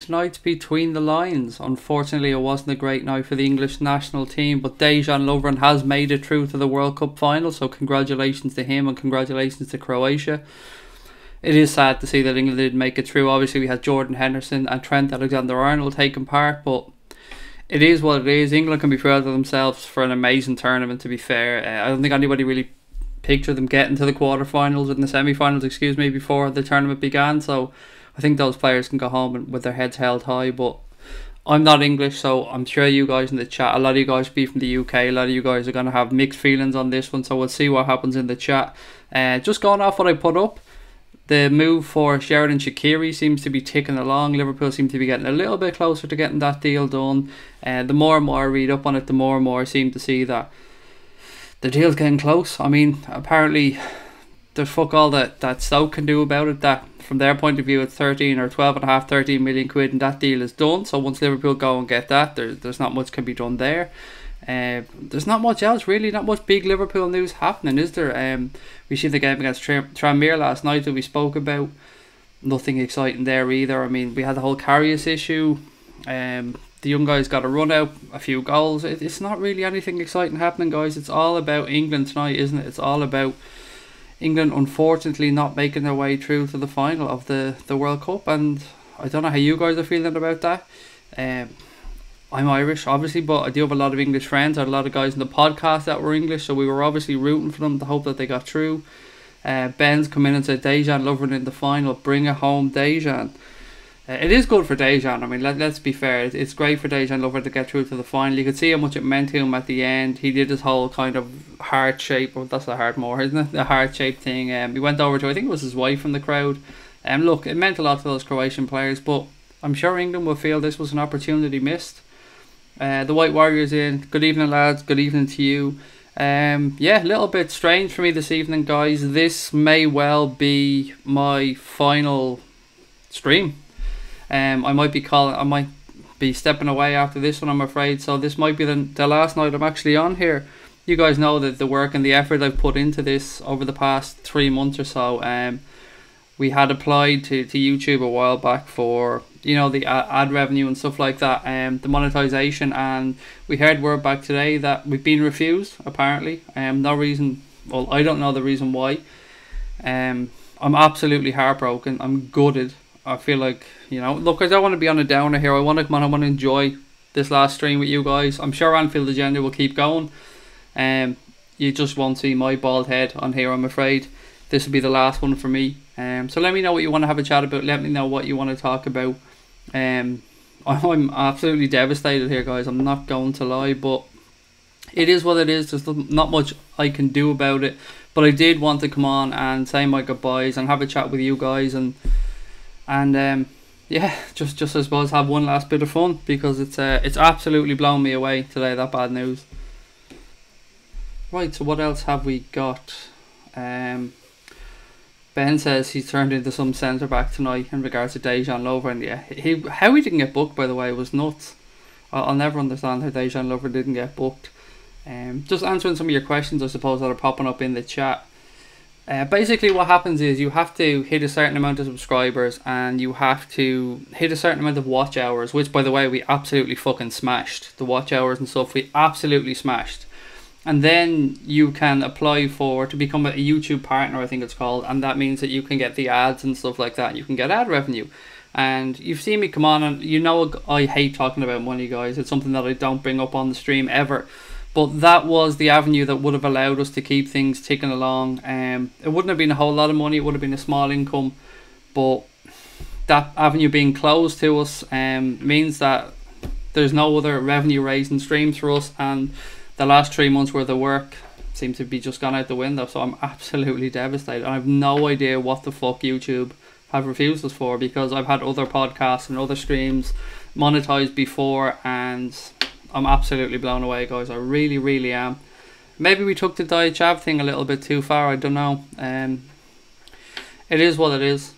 tonight's Between the Lines. Unfortunately, it wasn't a great night for the English national team, but Dejan Lovren has made it through to the World Cup final, so congratulations to him and congratulations to Croatia. It is sad to see that England didn't make it through. Obviously, we had Jordan Henderson and Trent Alexander-Arnold taking part, but it is what it is. England can be proud of themselves for an amazing tournament, to be fair. I don't think anybody really pictured them getting to the quarterfinals and the semi-finals, before the tournament began, so I think those players can go home with their heads held high. But I'm not English, so I'm sure you guys in the chat, a lot of you guys will be from the UK, a lot of you guys are going to have mixed feelings on this one, so we'll see what happens in the chat. Just going off what I put up, the move for SHAQIRI seems to be ticking along. Liverpool seem to be getting a little bit closer to getting that deal done. The more and more I read up on it, the more and more I seem to see that the deal's getting close. I mean, apparently there's fuck all that Stoke can do about it. That from their point of view, it's 13 or 12.5, 13 million quid, and that deal is done. So once Liverpool go and get that, there's not much can be done there. There's not much else really, not much big Liverpool news happening, is there? We see the game against Tranmere last night that we spoke about. Nothing exciting there either. I mean, we had the whole Karius issue. The young guys got a run out, a few goals. It's not really anything exciting happening, guys. It's all about England tonight, isn't it? It's all about England, unfortunately, not making their way through to the final of the World Cup. And I don't know how you guys are feeling about that. I'm Irish, obviously, but I do have a lot of English friends. I had a lot of guys in the podcast that were English, so we were obviously rooting for them to hope that they got through. Ben's come in and said Dejan Lovren in the final. Bring it home, Dejan. It is good for Dejan. I mean, let's be fair. It's great for Dejan Lovren to get through to the final. You could see how much it meant to him at the end. He did his whole kind of heart shape. Well, that's a heart more, isn't it? The heart shape thing. He went over to, I think it was his wife in the crowd. Look, it meant a lot to those Croatian players, but I'm sure England will feel this was an opportunity missed. The White Warriors in. Good evening, lads. Good evening to you. Yeah, a little bit strange for me this evening, guys. This may well be my final stream. I might be stepping away after this one, I'm afraid. So this might be the last night I'm actually on here. You guys know that the work and the effort I've put into this over the past 3 months or so. We had applied to YouTube a while back for, you know, the ad revenue and stuff like that, the monetization, and we heard word back today that we've been refused, apparently. No reason, well, I don't know the reason why. I'm absolutely heartbroken. I'm gutted. I feel like, you know, look, I don't want to be on a downer here. I want to enjoy this last stream with you guys. I'm sure Anfield Agenda will keep going. You just won't see my bald head on here, I'm afraid. This will be the last one for me. So let me know what you want to have a chat about. Let me know what you want to talk about. I'm absolutely devastated here, guys. I'm not going to lie, but it is what it is. There's not much I can do about it. But I did want to come on and say my goodbyes and have a chat with you guys and yeah, just I suppose have one last bit of fun, because it's absolutely blown me away today, that bad news. Right, so what else have we got? Ben says he's turned into some centre back tonight in regards to Dejan Lovren. Yeah, how he didn't get booked, by the way, was nuts. I'll never understand how Dejan Lovren didn't get booked. Just answering some of your questions, I suppose, that are popping up in the chat. Basically what happens is you have to hit a certain amount of subscribers and you have to hit a certain amount of watch hours, which, by the way, we absolutely fucking smashed. The watch hours and stuff, we absolutely smashed. And then you can apply to become a YouTube partner, I think it's called, and that means that you can get the ads and stuff like that. You can get ad revenue. And you've seen me come on, and you know I hate talking about money, guys. It's something that I don't bring up on the stream ever. But that was the avenue that would have allowed us to keep things ticking along. It wouldn't have been a whole lot of money, it would have been a small income, but that avenue being closed to us means that there's no other revenue raising streams for us, and the last 3 months worth of work seems to be just gone out the window. So I'm absolutely devastated. I have no idea what the fuck YouTube have refused us for, because I've had other podcasts and other streams monetized before, and I'm absolutely blown away, guys. I really, really am. Maybe we took the Diet Chav thing a little bit too far, I don't know. It is what it is.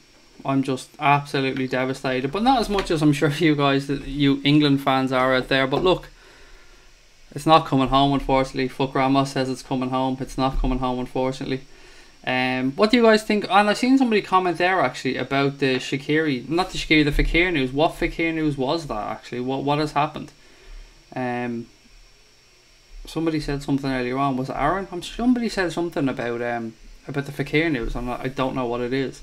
I'm just absolutely devastated, but not as much as I'm sure you guys, you England fans, are out there. But look, it's not coming home, unfortunately. Fuck Ramos says it's coming home. It's not coming home, unfortunately. What do you guys think? And I've seen somebody comment there actually about the SHAQIRI, not the SHAQIRI, the Fekir news. What Fekir news was that actually? What has happened? Somebody said something earlier on. Was it Aaron? Somebody said something about the Fekir news. I don't know what it is.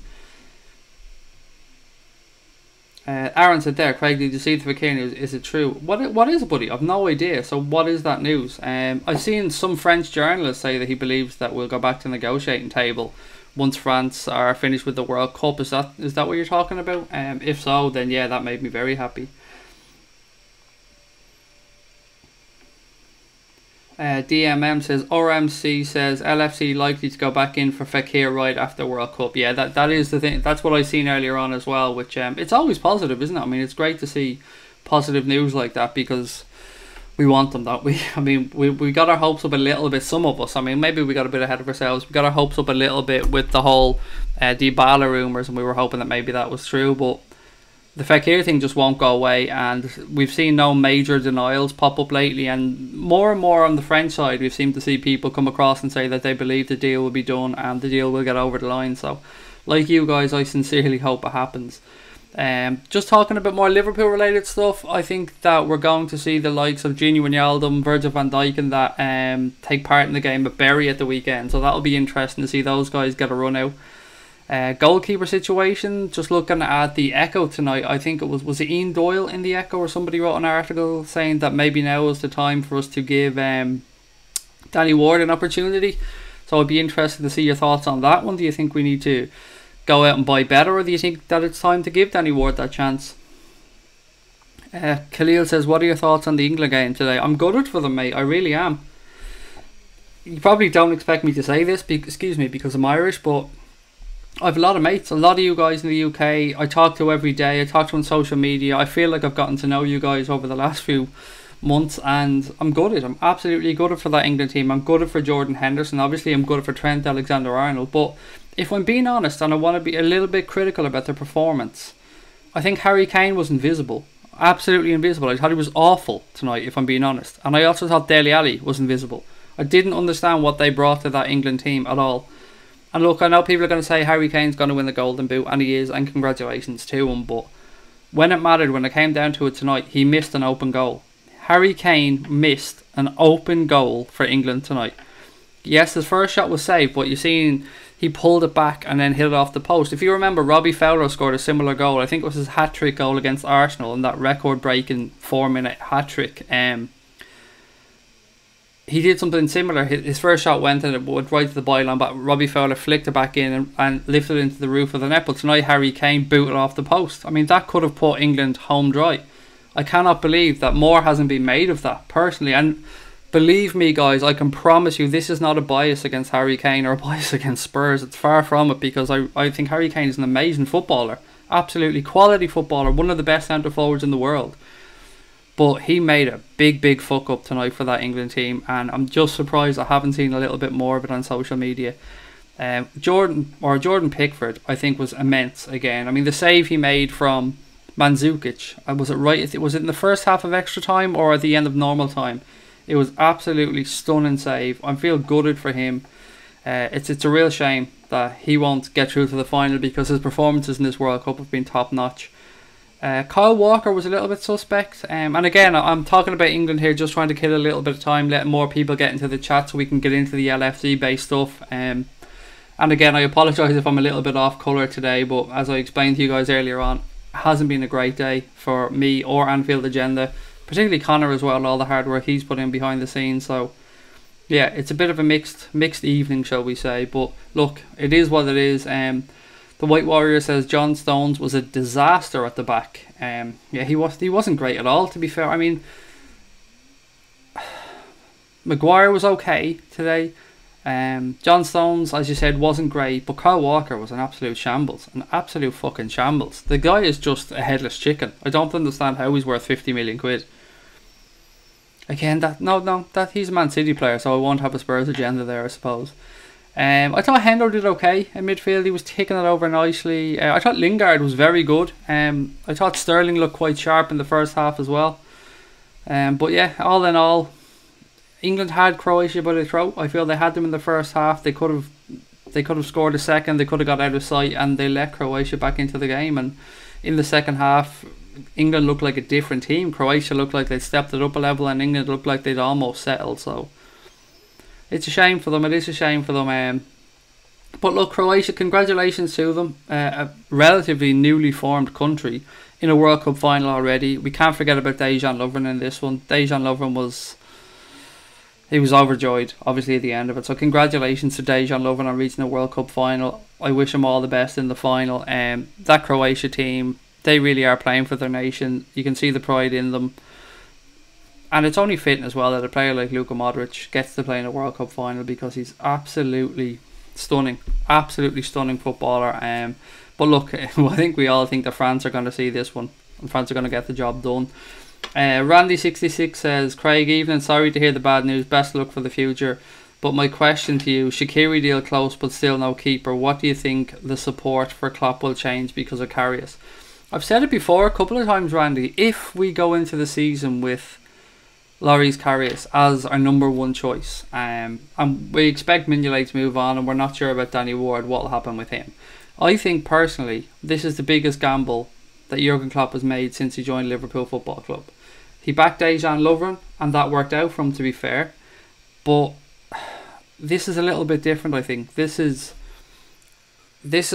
Aaron said there, Craig, did you see the Fekir news? Is it true? What is it, buddy? I've no idea. So what is that news? I've seen some French journalists say that he believes that we'll go back to the negotiating table once France are finished with the World Cup. Is that what you're talking about? If so, then yeah, that made me very happy. DMM says RMC says LFC likely to go back in for Fekir right after World Cup. Yeah, that is the thing. That's what I seen earlier on as well. Which it's always positive, isn't it? I mean, it's great to see positive news like that because we want them, don't we? I mean, we got our hopes up a little bit. Some of us. I mean, maybe we got a bit ahead of ourselves. We got our hopes up a little bit with the whole Dybala rumours, and we were hoping that maybe that was true, but the Fekir thing just won't go away, and we've seen no major denials pop up lately, and more on the French side we've seemed to see people come across and say that they believe the deal will be done and the deal will get over the line. So like you guys, I sincerely hope it happens. Just talking a bit more Liverpool related stuff, I think that we're going to see the likes of Gini Wijnaldum, Virgil van Dijk and that take part in the game at Bury at the weekend, so that'll be interesting to see those guys get a run out. Goalkeeper situation, just looking at the Echo tonight, I think it was it Ian Doyle in the Echo or somebody wrote an article saying that maybe now is the time for us to give Danny Ward an opportunity. So I'd be interested to see your thoughts on that one. Do you think we need to go out and buy better, or do you think that it's time to give Danny Ward that chance? Khalil says, what are your thoughts on the England game today? I'm gutted for them, mate. I really am. You probably don't expect me to say this, because I'm Irish, but I have a lot of mates, a lot of you guys in the UK I talk to every day. I talk to on social media. I feel like I've gotten to know you guys over the last few months, and I'm gutted. I'm absolutely gutted for that England team. I'm gutted for Jordan Henderson. Obviously I'm gutted for Trent Alexander-Arnold, but if I'm being honest and I want to be a little bit critical about their performance, I think Harry Kane was invisible. Absolutely invisible. I thought he was awful tonight, if I'm being honest. And I also thought Dele Alli was invisible. I didn't understand what they brought to that England team at all. And look, I know people are going to say Harry Kane's going to win the Golden Boot, and he is, and congratulations to him, but when it mattered, when it came down to it tonight, he missed an open goal. Harry Kane missed an open goal for England tonight. Yes, his first shot was saved, but you've seen he pulled it back and then hit it off the post. If you remember, Robbie Fowler scored a similar goal. I think it was his hat-trick goal against Arsenal in that record-breaking 4-minute hat-trick. He did something similar. His first shot went and it went right to the byline, but Robbie Fowler flicked it back in and lifted it into the roof of the net. But tonight Harry Kane booted off the post. I mean, that could have put England home dry. I cannot believe that more hasn't been made of that, personally. And believe me, guys, I can promise you this is not a bias against Harry Kane or a bias against Spurs. It's far from it, because I think Harry Kane is an amazing footballer. Absolutely quality footballer. One of the best centre forwards in the world. But he made a big fuck up tonight for that England team, and I'm just surprised I haven't seen a little bit more of it on social media. Jordan Pickford, I think, was immense again. I mean, the save he made from Mandzukic, was it in the first half of extra time or at the end of normal time? It was absolutely stunning save. I feel gutted for him. It's a real shame that he won't get through to the final, because his performances in this World Cup have been top notch. Kyle Walker was a little bit suspect, and again, I'm talking about England here, just trying to kill a little bit of time, letting more people get into the chat so we can get into the LFC based stuff. And again, I apologise if I'm a little bit off colour today, but as I explained to you guys earlier on, it hasn't been a great day for me or Anfield Agenda, particularly Connor as well, all the hard work he's put in behind the scenes. So yeah, it's a bit of a mixed evening, shall we say, but look, it is what it is. The White Warrior says John Stones was a disaster at the back. Yeah, he wasn't great at all, to be fair. I mean, Maguire was okay today. John Stones, as you said, wasn't great, but Kyle Walker was an absolute shambles. An absolute fucking shambles. The guy is just a headless chicken. I don't understand how he's worth 50 million quid. Again, that he's a Man City player, so I won't have a Spurs agenda there, I suppose. I thought Hendo did okay in midfield. He was taking it over nicely. I thought Lingard was very good. I thought Sterling looked quite sharp in the first half as well. But yeah, all in all, England had Croatia by the throat. I feel they had them in the first half. They could have They could have scored a second, they could have got out of sight, and they let Croatia back into the game. And in the second half, England looked like a different team. Croatia looked like they'd stepped it up a level, and England looked like they'd almost settled. So it's a shame for them. It is a shame for them. But look, Croatia, congratulations to them. A relatively newly formed country in a World Cup final already. We can't forget about Dejan Lovren in this one. Dejan Lovren was overjoyed, obviously, at the end of it. So congratulations to Dejan Lovren on reaching a World Cup final. I wish him all the best in the final. That Croatia team, they really are playing for their nation. You can see the pride in them. And it's only fitting as well that a player like Luka Modric gets to play in a World Cup final, because he's absolutely stunning footballer. But look, I think we all think that France are going to see this one, and France are going to get the job done. Randy66 says, Craig, evening, sorry to hear the bad news, best luck for the future. But my question to you, SHAQIRI deal close but still no keeper. What do you think the support for Klopp will change because of Karius? I've said it before a couple of times, Randy. If we go into the season with Loris Karius as our number one choice, and we expect Mignolet to move on, and we're not sure about Danny Ward, what will happen with him. I think personally this is the biggest gamble that Jurgen Klopp has made since he joined Liverpool Football Club. He backed Dejan Lovren, and that worked out for him, to be fair. But this is a little bit different, I think. This has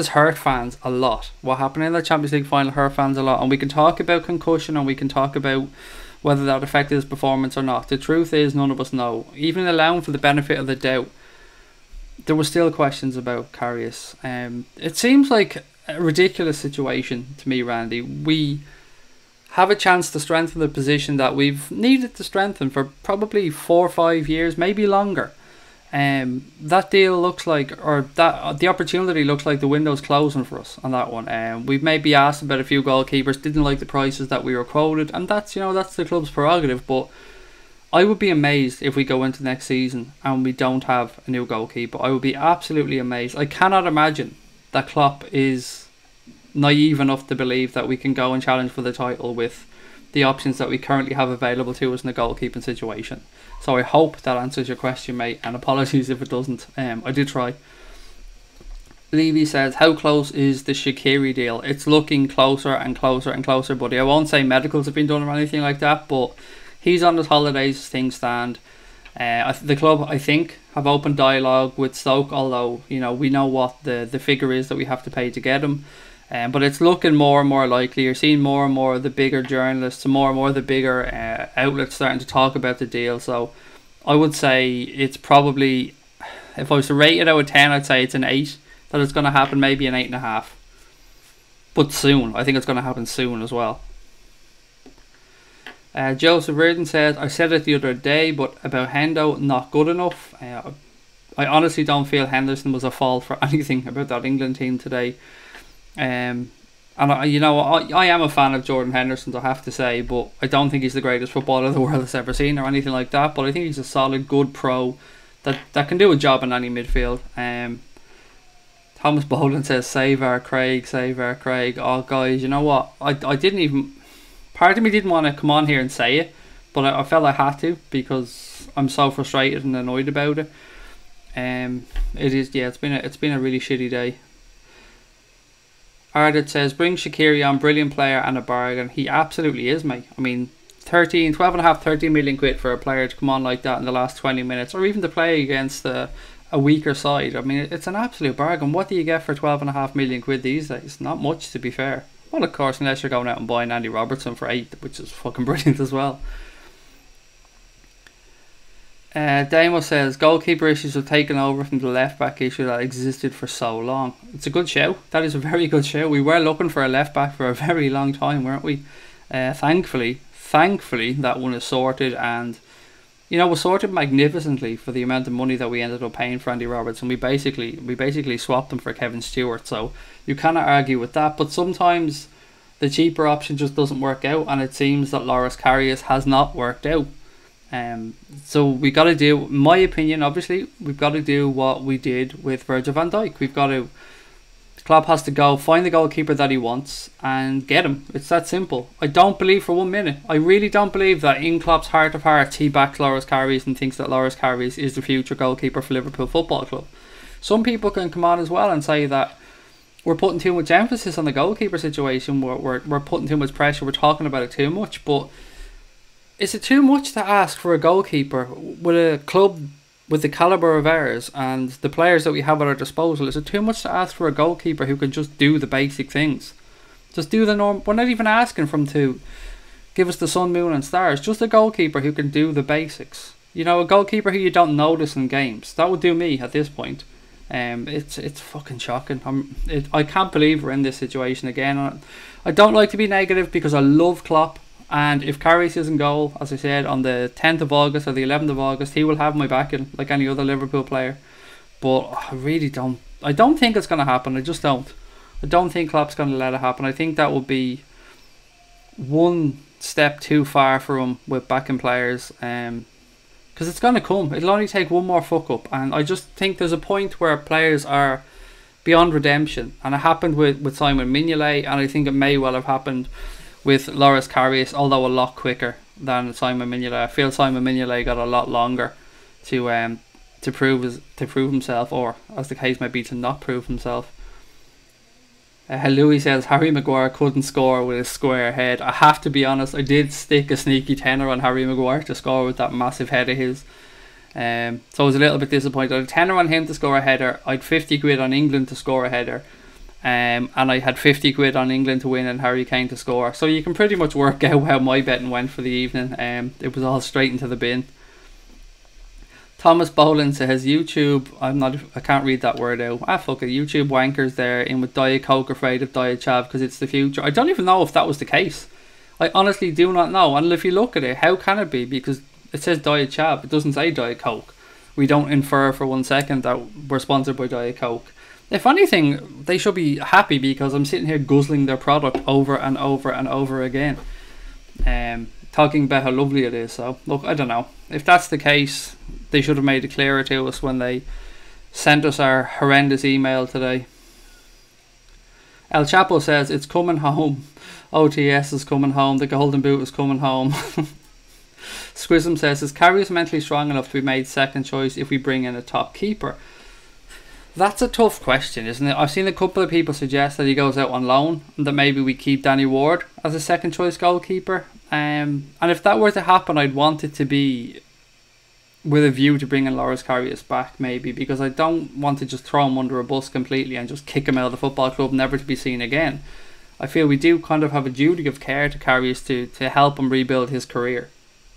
hurt fans a lot. What happened in the Champions League final hurt fans a lot. And we can talk about concussion, and we can talk about whether that affected his performance or not. The truth is, none of us know. Even allowing for the benefit of the doubt, there were still questions about Karius. It seems like a ridiculous situation to me, Randy. We have a chance to strengthen the position that we've needed to strengthen for probably 4 or 5 years, maybe longer. That deal looks like, or that the opportunity looks like the window's closing for us on that one. We've maybe asked about a few goalkeepers, didn't like the prices that we were quoted, and that's the club's prerogative. But I would be amazed if we go into next season and we don't have a new goalkeeper. I would be absolutely amazed. I cannot imagine that Klopp is naive enough to believe that we can go and challenge for the title with the options that we currently have available to us in the goalkeeping situation. So I hope that answers your question, mate, and apologies if it doesn't. I did try. Levy says, how close is the SHAQIRI deal? It's looking closer and closer and closer, buddy. I won't say medicals have been done or anything like that, but he's on his holidays as things stand. The club, I think, have open dialogue with Stoke, although we know what the figure is that we have to pay to get him. But it's looking more and more likely. You're seeing more and more of the bigger journalists and more of the bigger outlets starting to talk about the deal. So I would say it's probably, if I was to rate it out of 10, I'd say it's an 8. That it's going to happen, maybe an 8.5. But soon. I think it's going to happen soon as well. Joseph Reardon says, I said it the other day, but about Hendo, not good enough. I honestly don't feel Henderson was a fault for anything about that England team today. And I am a fan of Jordan Henderson, I have to say, but I don't think he's the greatest footballer the world has ever seen or anything like that. But I think he's a solid, good pro that can do a job in any midfield. Thomas Boland says, save our Craig. Oh, guys, you know what? I didn't even... Part of me didn't want to come on here and say it, but I felt I had to because I'm so frustrated and annoyed about it. It's been a really shitty day. Ardit says, bring SHAQIRI on, brilliant player and a bargain. He absolutely is, mate. I mean, 13 million quid for a player to come on like that in the last 20 minutes, or even to play against a weaker side. I mean, it's an absolute bargain. What do you get for 12.5 million quid these days? Not much, to be fair. Well, of course, unless you're going out and buying Andy Robertson for 8, which is fucking brilliant as well. Damo says, goalkeeper issues have taken over from the left back issue that existed for so long. It's a good show. That is a very good show. We were looking for a left back for a very long time, weren't we? Thankfully that one is sorted, and was sorted magnificently for the amount of money that we ended up paying for Andy Robertson. We basically swapped him for Kevin Stewart, so you cannot argue with that. But sometimes the cheaper option just doesn't work out, and it seems that Loris Karius has not worked out. So we got to do, in my opinion, obviously, we've got to do what we did with Virgil van Dijk. Klopp has to go find the goalkeeper that he wants and get him. It's that simple. I don't believe for 1 minute. I really don't believe that in Klopp's heart of hearts he backs Loris Karius and thinks that Loris Karius is the future goalkeeper for Liverpool Football Club. Some people can come on as well and say that we're putting too much emphasis on the goalkeeper situation. We're putting too much pressure. We're talking about it too much. But is it too much to ask for a goalkeeper with a club with the calibre of ours and the players that we have at our disposal? Is it too much to ask for a goalkeeper who can just do the basic things? Just do the norm. We're not even asking for him to give us the sun, moon and stars. Just a goalkeeper who can do the basics. You know, a goalkeeper who you don't notice in games. That would do me at this point. It's fucking shocking. I can't believe we're in this situation again. I don't like to be negative because I love Klopp. And if Karius is in goal, as I said, on the 10th of August or the 11th of August, he will have my backing like any other Liverpool player. But I really don't. I don't think it's going to happen. I just don't. I don't think Klopp's going to let it happen. I think that would be one step too far for him with backing players. Because it's going to come. It'll only take one more fuck up. And I just think there's a point where players are beyond redemption. And it happened with Simon Mignolet. And I think it may well have happened with Loris Karius, although a lot quicker than Simon Mignolet. I feel Simon Mignolet got a lot longer to prove himself, or as the case might be, to not prove himself. Louis says Harry Maguire couldn't score with his square head. I have to be honest, I did stick a sneaky tenner on Harry Maguire to score with that massive head of his. So I was a little bit disappointed. I had a tenner on him to score a header. I had 50 quid on England to score a header. And I had 50 quid on England to win and Harry Kane to score. So you can pretty much work out how my betting went for the evening. It was all straight into the bin. Thomas Boland says YouTube. I can't read that word out. Fuck it. YouTube wankers there in with Diet Coke, afraid of Diet Chav because it's the future. I don't even know if that was the case. I honestly do not know. And if you look at it, how can it be? Because it says Diet Chav. It doesn't say Diet Coke. We don't infer for 1 second that we're sponsored by Diet Coke. If anything, they should be happy because I'm sitting here guzzling their product over and over and over again. Talking about how lovely it is. So, look, I don't know. If that's the case, they should have made it clearer to us when they sent us our horrendous email today. El Chapo says, it's coming home. OTS is coming home. The Golden Boot is coming home. Squism says, is Karius mentally strong enough to be made second choice if we bring in a top keeper? That's a tough question, isn't it? I've seen a couple of people suggest that he goes out on loan and that maybe we keep Danny Ward as a second choice goalkeeper. And if that were to happen, I'd want it to be with a view to bringing Loris Karius back, maybe, because I don't want to just throw him under a bus completely and just kick him out of the football club, never to be seen again. I feel we do kind of have a duty of care to Karius to help him rebuild his career.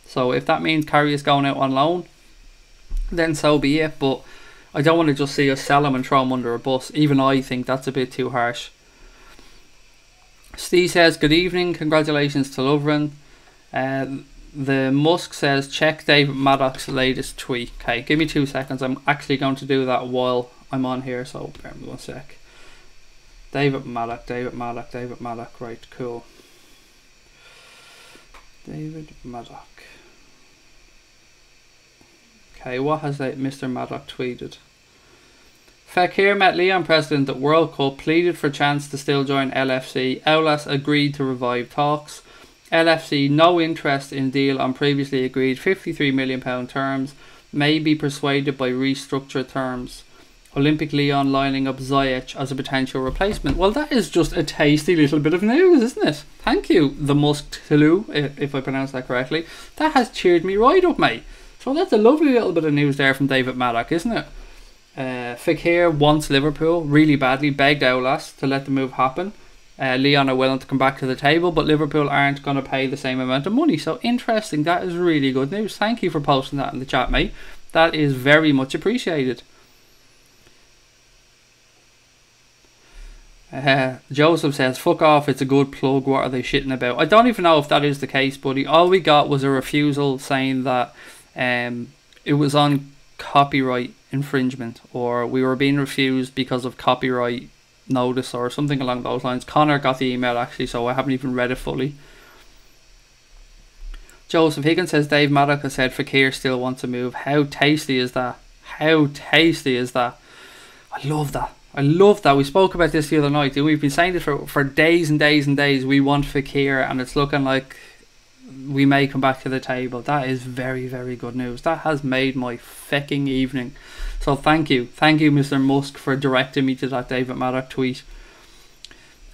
So if that means Karius going out on loan, then so be it. But I don't want to just see us sell him and throw him under a bus. Even I think that's a bit too harsh. Steve says, good evening, congratulations to Lovren. The Musk says, check David Maddock's latest tweet. Okay, give me 2 seconds. I'm actually going to do that while I'm on here, so bear with me 1 sec. David Maddock. Right, cool. David Maddock. Okay, what has Mr. Maddock tweeted? Fekir met Leon president at World Cup, pleaded for chance to still join LFC. Aulas agreed to revive talks. LFC no interest in deal on previously agreed £53 million terms. May be persuaded by restructured terms. Olympic Lyon lining up Ziyech as a potential replacement. Well, that is just a tasty little bit of news, isn't it? Thank you, the Musk Tulu, if I pronounce that correctly. That has cheered me right up, mate. So that's a lovely little bit of news there from David Maddock, isn't it? Fekir wants Liverpool really badly, begged Aulas to let the move happen. Leon are willing to come back to the table, but Liverpool aren't going to pay the same amount of money. So interesting, that is really good news. Thank you for posting that in the chat, mate. That is very much appreciated. Joseph says, fuck off, it's a good plug, what are they shitting about? I don't even know if that is the case, buddy. All we got was a refusal saying that it was on copyright infringement, or we were being refused because of copyright notice or something along those lines. Connor got the email actually, so I haven't even read it fully. Joseph Higgins says, Dave Maddock has said Fekir still wants to move. How tasty is that? How tasty is that? I love that. I love that. We spoke about this the other night. We've been saying this for days and days and days. We want Fekir, and it's looking like we may come back to the table. That is very, very good news. That has made my fucking evening. So thank you, Mr. Musk, for directing me to that David Maddock tweet.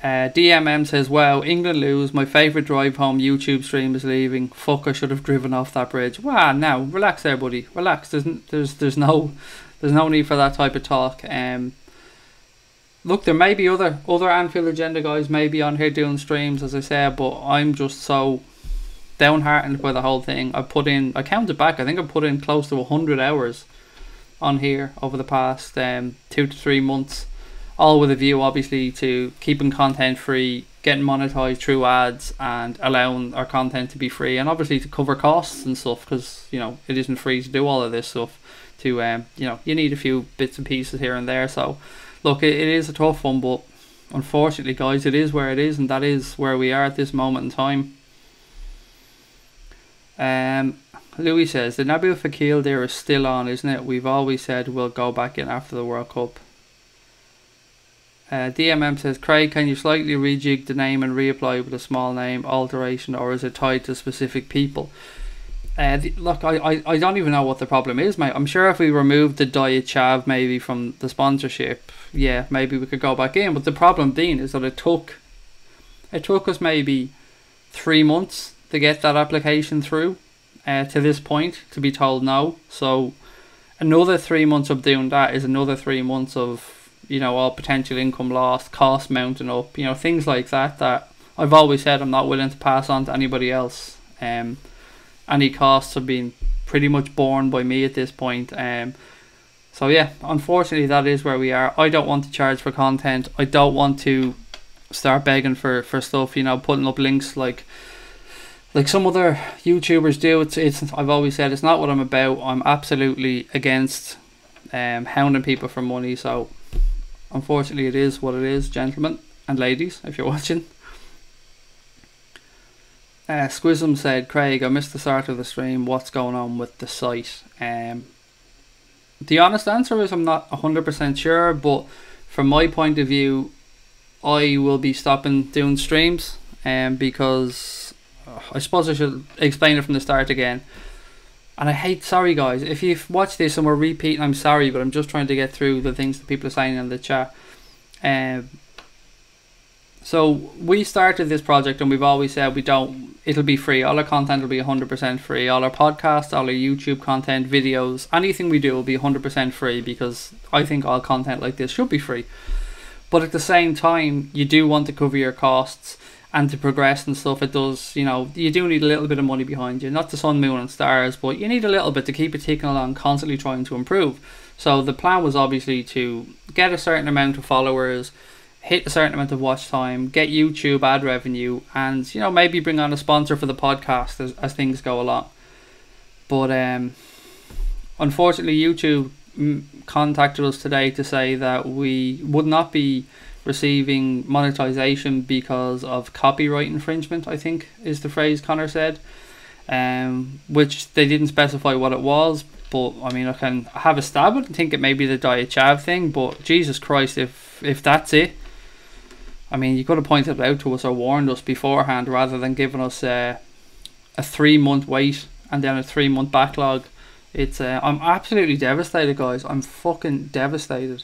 DMM says, wow, England lose, my favourite drive home YouTube stream is leaving. Fuck, I should have driven off that bridge. Wow, now relax there, buddy, relax. There's no need for that type of talk. Look, there may be other Anfield Agenda guys maybe on here doing streams, as I said, but I'm just so downhearted by the whole thing. I counted back, I think I put in close to 100 hours on here over the past 2 to 3 months, all with a view obviously to keeping content free, getting monetized through ads, and allowing our content to be free, and obviously to cover costs and stuff, because you know it isn't free to do all of this stuff. To you know, you need a few bits and pieces here and there. So look, it is a tough one, but unfortunately guys, it is where it is, and that is where we are at this moment in time. Louis says, the Nabil Fekir there is still on, isn't it? We've always said we'll go back in after the World Cup. DMM says, Craig, can you slightly rejig the name and reapply with a small name alteration, or is it tied to specific people? Look, I don't even know what the problem is, mate. I'm sure if we removed the Diet Chav maybe from the sponsorship, yeah, maybe we could go back in. But the problem being is that it took us maybe 3 months to get that application through to this point, to be told no. So another 3 months of doing that is another 3 months of, you know, all potential income lost, cost mounting up, you know, things like that I've always said I'm not willing to pass on to anybody else. Any costs have been pretty much borne by me at this point. So yeah, unfortunately that is where we are. I don't want to charge for content. I don't want to start begging for stuff, you know, putting up links like some other YouTubers do. It's I've always said it's not what I'm about. I'm absolutely against hounding people for money. So unfortunately it is what it is, gentlemen and ladies, if you're watching. Squism said, Craig, I missed the start of the stream. What's going on with the site? The honest answer is I'm not 100% sure, but from my point of view, I will be stopping doing streams, because I suppose I should explain it from the start again. And I hate, sorry guys, if you've watched this and we're repeating, I'm sorry, but I'm just trying to get through the things that people are saying in the chat. So we started this project and we've always said it'll be free. All our content will be 100% free. All our podcasts, all our YouTube content, videos, anything we do will be 100% free, because I think all content like this should be free. But at the same time, you do want to cover your costs and to progress and stuff. It does, you know, you do need a little bit of money behind you. Not the sun, moon and stars, but you need a little bit to keep it ticking along, constantly trying to improve. So the plan was obviously to get a certain amount of followers, hit a certain amount of watch time, get YouTube ad revenue, and, you know, maybe bring on a sponsor for the podcast as things go along. But unfortunately YouTube contacted us today to say that we would not be receiving monetization because of copyright infringement, I think is the phrase Connor said, which they didn't specify what it was. But I mean, I have a stab at it and think it may be the Diet Chav thing, but Jesus Christ, if that's it, I mean, you could have pointed it out to us or warned us beforehand, rather than giving us a 3 month wait and then a 3 month backlog. It's I'm absolutely devastated, guys. I'm fucking devastated.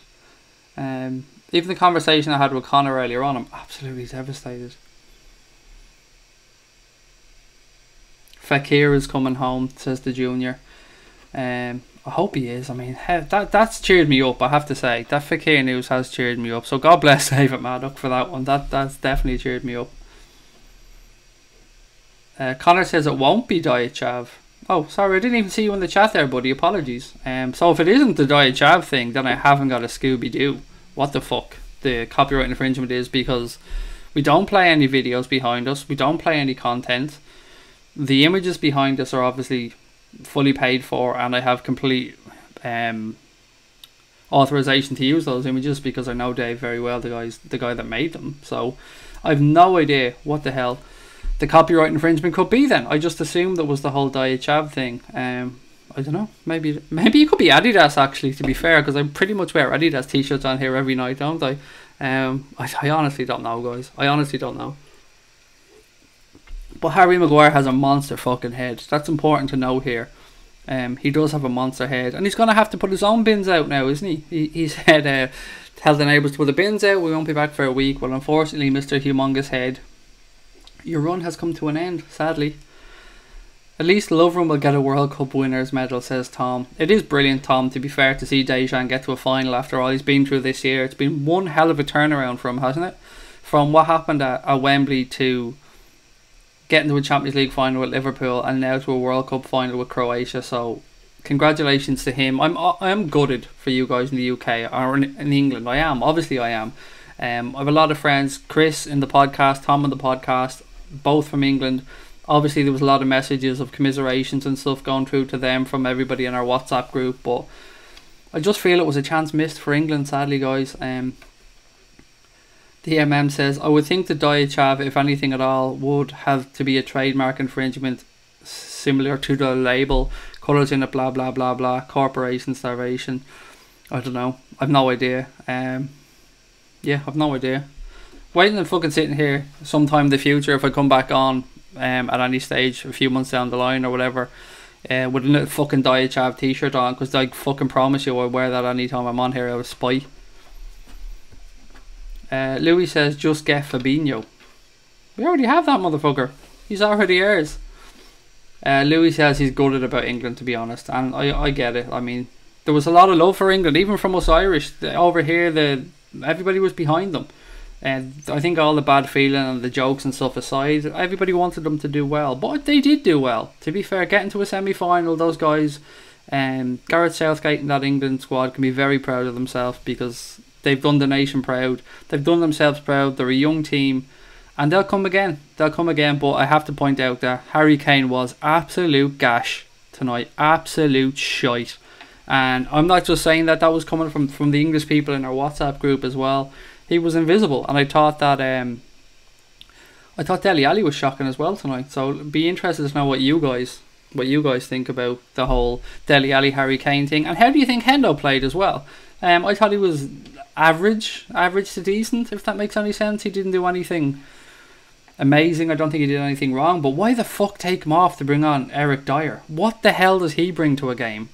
Even the conversation I had with Connor earlier on, I'm absolutely devastated. Fekir is coming home, says the junior. I hope he is. I mean, that's cheered me up, I have to say. That Fekir news has cheered me up. So God bless David Maddock for that one. That's definitely cheered me up. Connor says it won't be Diet Chav. Oh, sorry, I didn't even see you in the chat there, buddy. Apologies. So if it isn't the Diet Chav thing, then I haven't got a Scooby-Doo. What the fuck the copyright infringement is, because we don't play any videos behind us. We don't play any content. The images behind us are obviously fully paid for, and I have complete authorization to use those images because I know Dave very well, the guy that made them. So I have no idea what the hell the copyright infringement could be then. I just assumed that was the whole Diet Chav thing. I don't know, maybe it could be Adidas, actually, to be fair, because I pretty much wear Adidas t-shirts on here every night, don't I? I honestly don't know, guys. I honestly don't know. But Harry Maguire has a monster fucking head. That's important to know here. He does have a monster head, and he's going to have to put his own bins out now, isn't he? He said, tell the neighbours to put the bins out, we won't be back for a week. Well, unfortunately, Mr. Humongous Head, your run has come to an end, sadly. At least Lovren will get a World Cup winners medal, says Tom. It is brilliant, Tom, to be fair, to see Dejan get to a final after all he's been through this year. It's been one hell of a turnaround for him, hasn't it? From what happened at Wembley to getting to a Champions League final with Liverpool, and now to a World Cup final with Croatia. So congratulations to him. I'm gutted for you guys in the UK or in England. I am, obviously I am. I have a lot of friends, Chris in the podcast, Tom in the podcast, both from England. Obviously there was a lot of messages of commiserations and stuff going through to them from everybody in our WhatsApp group, but I just feel it was a chance missed for England, sadly, guys. DMM says, I would think the Diachav, if anything at all, would have to be a trademark infringement similar to the label, colours in it, blah blah blah blah, corporation starvation. I don't know, I've no idea. Yeah, I've no idea. Waiting and fucking sitting here sometime in the future, if I come back on at any stage a few months down the line or whatever, with a fucking Diachav t-shirt on, because I fucking promise you I'll wear that anytime I'm on here out of spite. Louis says, just get Fabinho. We already have that motherfucker. He's already ours. Louis says he's gutted about England, to be honest, and I get it. I mean, there was a lot of love for England, even from us Irish. Over here, everybody was behind them. And I think all the bad feeling and the jokes and stuff aside, everybody wanted them to do well. But they did do well, to be fair. Getting to a semi-final, those guys, Gareth Southgate and that England squad can be very proud of themselves, because they've done the nation proud. They've done themselves proud. They're a young team, and they'll come again. They'll come again. But I have to point out that Harry Kane was absolute gash tonight. Absolute shite. And I'm not just saying that. That was coming from the English people in our WhatsApp group as well. He was invisible, and I thought that Dele Alli was shocking as well tonight. So it'd be interested to know what you guys think about the whole Dele Alli Harry Kane thing, and how do you think Hendo played as well? I thought he was average to decent, if that makes any sense. He didn't do anything amazing. I don't think he did anything wrong. But why the fuck take him off to bring on Eric Dyer? What the hell does he bring to a game?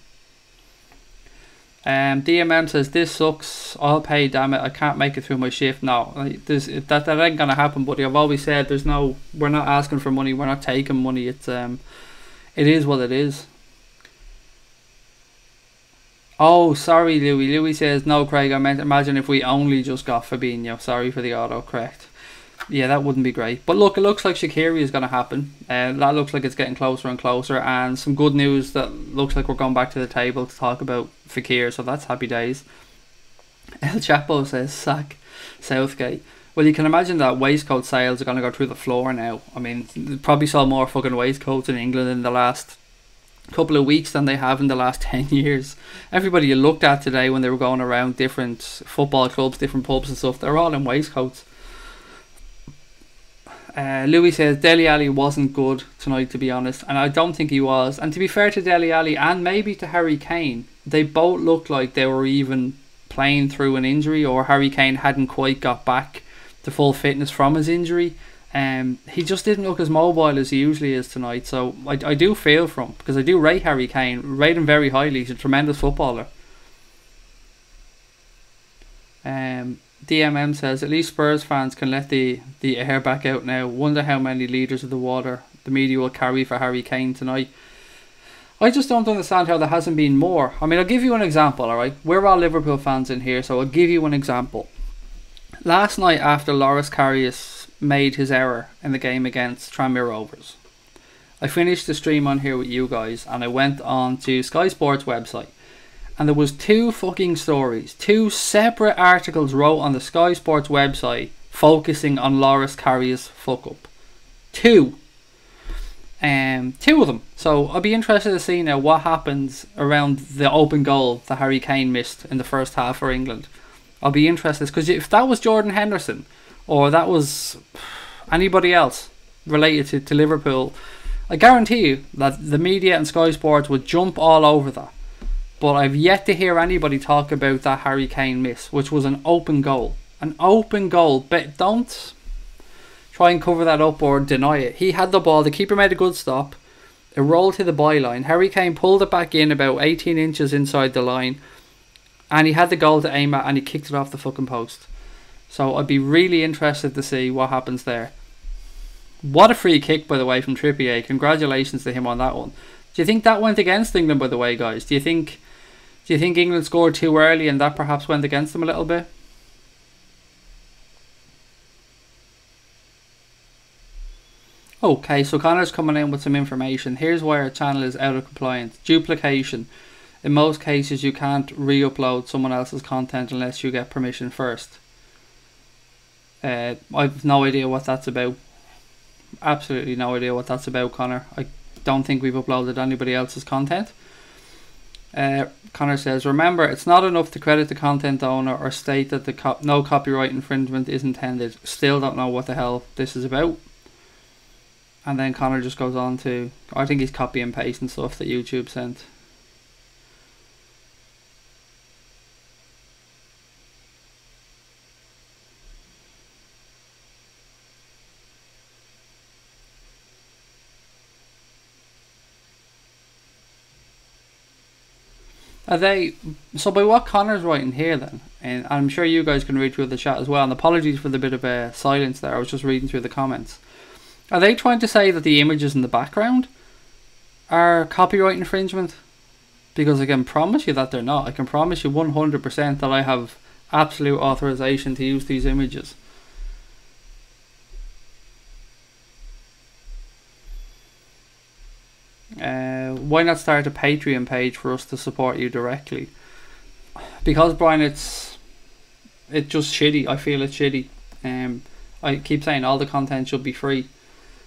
DMM says, this sucks, I'll pay, damn it, I can't make it through my shift. No, that ain't gonna happen, buddy. I've always said we're not asking for money, we're not taking money. It is what it is. Oh, sorry, Louis. Louis says, no, Craig, I meant, imagine if we only just got Fabinho. Sorry for the autocorrect. Yeah, that wouldn't be great. But look, it looks like SHAQIRI is going to happen. That looks like it's getting closer and closer. And some good news that looks like we're going back to the table to talk about Fekir. So that's happy days. El Chapo says, sack Southgate. Well, you can imagine that waistcoat sales are going to go through the floor now. I mean, they probably saw more fucking waistcoats in England in the last couple of weeks than they have in the last 10 years. Everybody you looked at today when they were going around different football clubs, different pubs and stuff, they're all in waistcoats. Louis says Dele Alli wasn't good tonight, to be honest, and I don't think he was. And to be fair to Dele Alli and maybe to Harry Kane, they both looked like they were even playing through an injury, or Harry Kane hadn't quite got back to full fitness from his injury. He just didn't look as mobile as he usually is tonight. So I do feel for him, because I do rate Harry Kane, rate him very highly. He's a tremendous footballer. DMM says, at least Spurs fans can let the air back out now. Wonder how many litres of the water the media will carry for Harry Kane tonight. I just don't understand how there hasn't been more. I mean, I'll give you an example, alright? We're all Liverpool fans in here, so I'll give you an example. Last night, after Loris Karius made his error in the game against Tranmere Rovers, I finished the stream on here with you guys, and I went on to Sky Sports website. And there was two fucking stories, two separate articles wrote on the Sky Sports website focusing on Loris Karius' fuck up. Two of them. So I'll be interested to see now what happens around the open goal that Harry Kane missed in the first half for England. I'll be interested, because if that was Jordan Henderson, or that was anybody else related to Liverpool, I guarantee you that the media and Sky Sports would jump all over that. But I've yet to hear anybody talk about that Harry Kane miss, which was an open goal. An open goal. But don't try and cover that up or deny it. He had the ball. The keeper made a good stop. It rolled to the byline. Harry Kane pulled it back in about 18 inches inside the line, and he had the goal to aim at, and he kicked it off the fucking post. So I'd be really interested to see what happens there. What a free kick, by the way, from Trippier. Congratulations to him on that one. Do you think that went against England, by the way, guys? Do you think England scored too early and that perhaps went against them a little bit? Okay, so Connor's coming in with some information. Here's why our channel is out of compliance. Duplication. In most cases, you can't re-upload someone else's content unless you get permission first. I've no idea what that's about. Absolutely no idea what that's about, Connor. I don't think we've uploaded anybody else's content. Connor says, remember, it's not enough to credit the content owner or state that no copyright infringement is intended. Still don't know what the hell this is about. And then Connor just goes on to, I think he's copy and pasting stuff that YouTube sent. So by what Connor's writing here then, and I'm sure you guys can read through the chat as well, and apologies for the bit of silence there, I was just reading through the comments. Are they trying to say that the images in the background are copyright infringement? Because I can promise you that they're not. I can promise you 100% that I have absolute authorization to use these images. Why not start a Patreon page for us to support you directly? Because, Brian, it's just shitty. I feel it's shitty. I keep saying all the content should be free,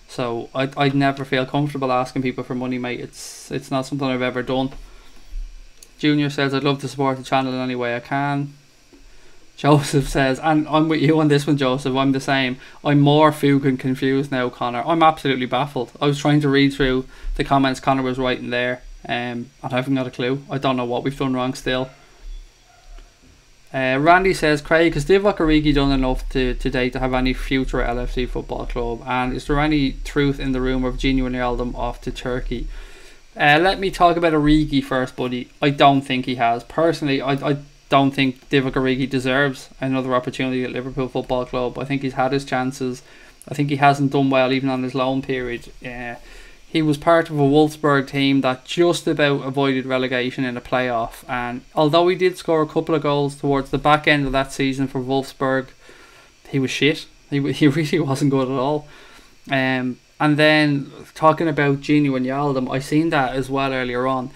so I'd never feel comfortable asking people for money, mate. It's not something I've ever done. Junior says, I'd love to support the channel in any way I can. Joseph says, and I'm with you on this one, Joseph, I'm the same. I'm more fucking confused now, Connor. I'm absolutely baffled. I was trying to read through the comments Connor was writing there, and I haven't got a clue. I don't know what we've done wrong still. Randy says, Craig, has Divock Origi done enough to date to have any future at LFC Football Club? And is there any truth in the rumour of Gini Wijnaldum off to Turkey? Let me talk about Origi first, buddy. I don't think he has. Personally, I don't think Divock Origi deserves another opportunity at Liverpool Football Club. I think he's had his chances. I think he hasn't done well even on his loan period. He was part of a Wolfsburg team that just about avoided relegation in a playoff, and although he did score a couple of goals towards the back end of that season for Wolfsburg, he was shit. He really wasn't good at all. And then talking about Gini Wijnaldum, I seen that as well earlier on.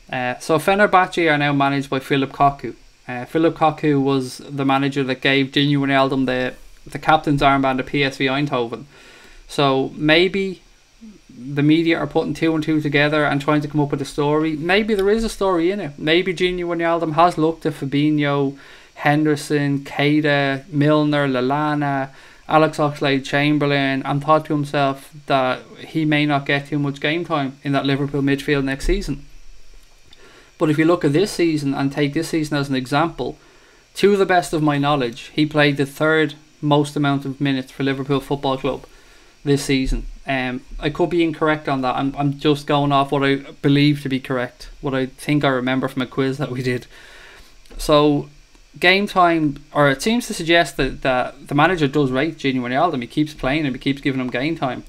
So Fenerbahce are now managed by Philip Koku. Philip Koku was the manager that gave Gini Wijnaldum the captain's armband at PSV Eindhoven. So maybe the media are putting two and two together and trying to come up with a story. Maybe there is a story in it. Maybe Gini Wijnaldum has looked at Fabinho, Henderson, Keita, Milner, Lallana, Alex Oxlade-Chamberlain, and thought to himself that he may not get too much game time in that Liverpool midfield next season. But if you look at this season and take this season as an example, to the best of my knowledge, he played the third most amount of minutes for Liverpool Football Club this season. I could be incorrect on that. I'm just going off what I believe to be correct, what I think I remember from a quiz that we did. So game time, or it seems to suggest that the manager does rate Gini Wijnaldum. He keeps playing him, he keeps giving him game time.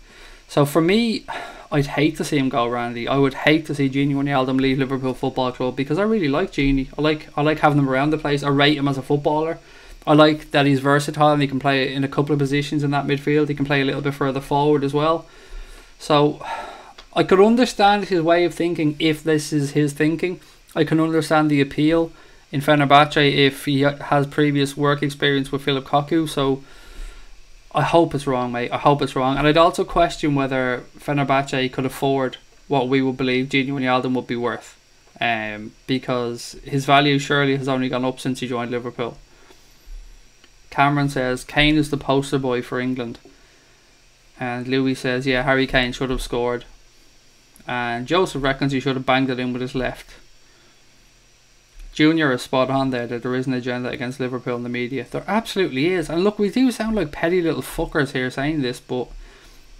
So for me, I'd hate to see him go, Randy. I would hate to see Gini Wijnaldum leave Liverpool Football Club, because I really like Gini. I like having him around the place. I rate him as a footballer. I like that he's versatile and he can play in a couple of positions in that midfield. He can play a little bit further forward as well. So I could understand his way of thinking if this is his thinking. I can understand the appeal in Fenerbahce if he has previous work experience with Philip Koku. So I hope it's wrong, mate. I hope it's wrong. And I'd also question whether Fenerbahce could afford what we would believe Gini Wijnaldum would be worth. Because his value surely has only gone up since he joined Liverpool. Cameron says, Kane is the poster boy for England. And Louis says, yeah, Harry Kane should have scored. And Joseph reckons he should have banged it in with his left. Junior is spot on there that there is an agenda against Liverpool in the media. There absolutely is. And look, we do sound like petty little fuckers here saying this, but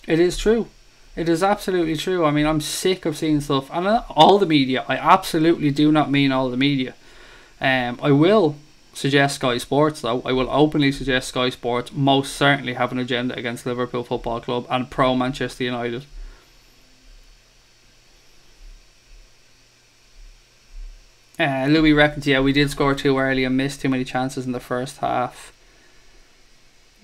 it is true. It is absolutely true. I mean, I'm sick of seeing stuff, and all the media. I absolutely do not mean all the media. I will suggest Sky Sports, though. I will openly suggest Sky Sports most certainly have an agenda against Liverpool Football Club and pro Manchester United. Louis reckons, yeah, we did score too early and missed too many chances in the first half.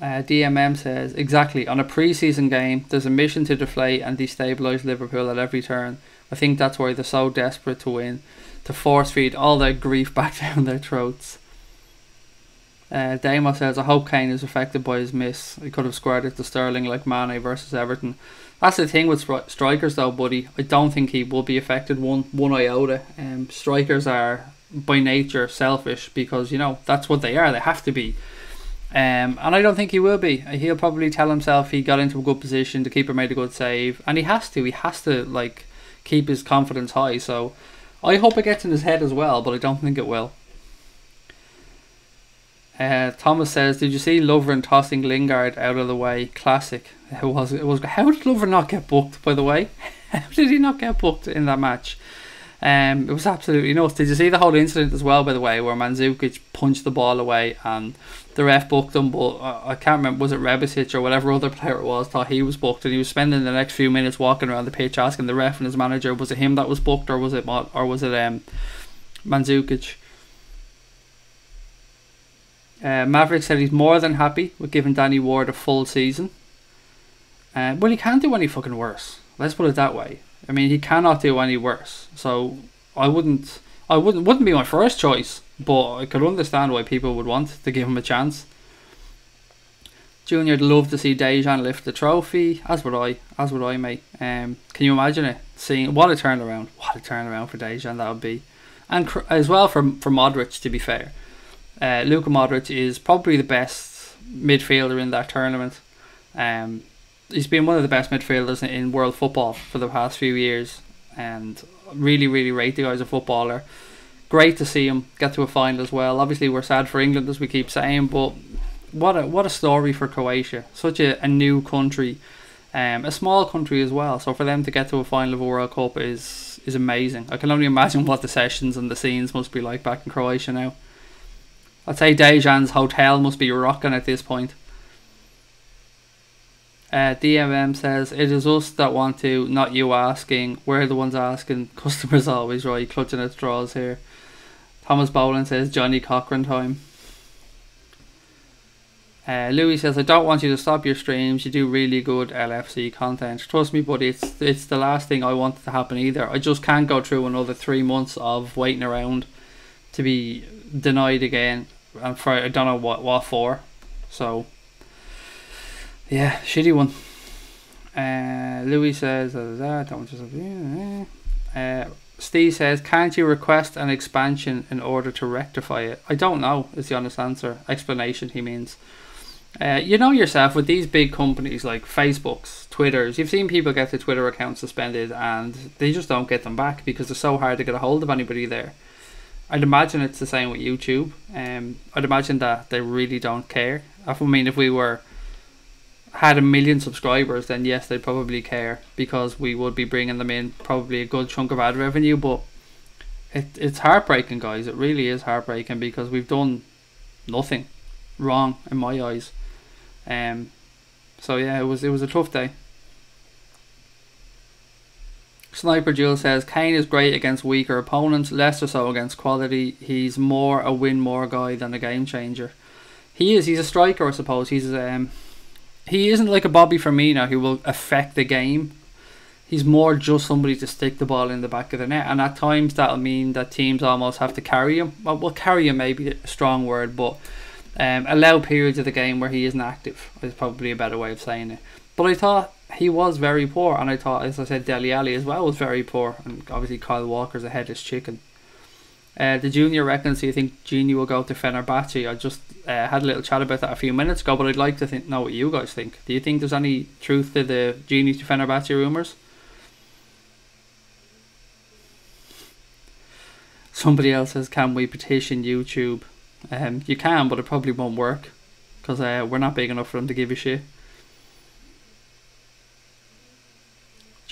DMM says, exactly, on a pre-season game, there's a mission to deflate and destabilise Liverpool at every turn. I think that's why they're so desperate to win, to force feed all their grief back down their throats. Damo says, I hope Kane is affected by his miss. He could have squared it to Sterling like Mane versus Everton. That's the thing with strikers though, buddy. I don't think he will be affected one iota. Strikers are by nature selfish because, you know, that's what they are. They have to be. And I don't think he will be. He'll probably tell himself he got into a good position, the keeper made a good save, and he has to like keep his confidence high. So I hope it gets in his head as well, but I don't think it will. Thomas says, did you see Lovren tossing Lingard out of the way? Classic. It was. How did Lovren not get booked, by the way? How did he not get booked in that match? It was absolutely nuts. Did you see the whole incident as well, by the way, where Mandzukic punched the ball away and the ref booked him, but I can't remember, was it Rebic or whatever other player it was, thought he was booked, and he was spending the next few minutes walking around the pitch asking the ref and his manager, was it him that was booked or was it Mandzukic? Maverick said he's more than happy with giving Danny Ward a full season. Well, he can't do any fucking worse. Let's put it that way. I mean, he cannot do any worse. So I wouldn't be my first choice, but I could understand why people would want to give him a chance. Junior'd love to see Dejan lift the trophy, as would I, mate. Can you imagine it? Seeing what a turnaround for Dejan that would be, and as well for Modric, to be fair. Luka Modric is probably the best midfielder in that tournament. He's been one of the best midfielders in world football for the past few years, and really, really rate the guy as a footballer. Great to see him get to a final as well. Obviously, we're sad for England, as we keep saying, but what a story for Croatia. Such a new country, a small country as well. So for them to get to a final of a World Cup is amazing. I can only imagine what the sessions and the scenes must be like back in Croatia now. I'd say Dejan's hotel must be rocking at this point. DMM says, it is us that want to, not you asking. We're the ones asking. Customers always right, clutching at straws here. Thomas Boland says, Johnny Cochran time. Louis says, I don't want you to stop your streams. You do really good LFC content. Trust me, buddy, it's the last thing I want to happen either. I just can't go through another 3 months of waiting around to be denied again, and for I don't know what for. So yeah, shitty one. Louis says, Steve says, can't you request an expansion in order to rectify it? I don't know is the honest answer. Explanation, he means. You know yourself, with these big companies like Facebooks, Twitters, you've seen people get their Twitter accounts suspended and they just don't get them back because it's so hard to get a hold of anybody there. I'd imagine it's the same with YouTube. I'd imagine that they really don't care. I mean, if we had 1 million subscribers, then yes, they'd probably care because we would be bringing them in probably a good chunk of ad revenue. But it's heartbreaking, guys. It really is heartbreaking because we've done nothing wrong in my eyes. So yeah, it was a tough day. Sniper Jewel says, Kane is great against weaker opponents, less or so against quality. He's more a win more guy than a game changer. He's a striker, I suppose. He isn't like a Bobby Firmino who will affect the game. He's more just somebody to stick the ball in the back of the net, and at times that'll mean that teams almost have to carry him. Well, carry him may be a strong word, but allow periods of the game where he isn't active is probably a better way of saying it. But I thought he was very poor, and I thought, as I said, Dele Alli as well was very poor, and obviously Kyle Walker's a headless chicken. The Junior reckons, do you think Genie will go to Fenerbahce? I just had a little chat about that a few minutes ago, but I'd like to know what you guys think. Do you think there's any truth to the Genie to Fenerbahce rumours? Somebody else says, can we petition YouTube? You can, but it probably won't work because we're not big enough for them to give a shit.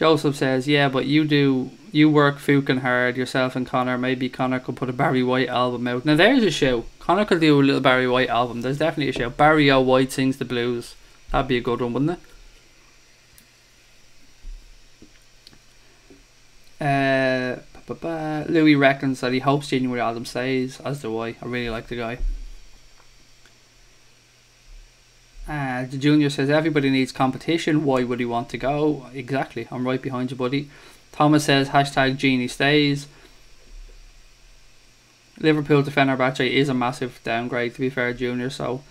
Joseph says, yeah, but you work fucking hard, yourself and Connor. Maybe Connor could put a Barry White album out. Now there's a show. Connor could do a little Barry White album. There's definitely a show. Barry O. White sings the blues. That'd be a good one, wouldn't it? Louis reckons that he hopes January album stays, as do I. I really like the guy. The Junior says everybody needs competition. Why would he want to go? Exactly. I'm right behind you, buddy. Thomas says hashtag Genie stays. Liverpool to Fenerbahce is a massive downgrade, to be fair, Junior. So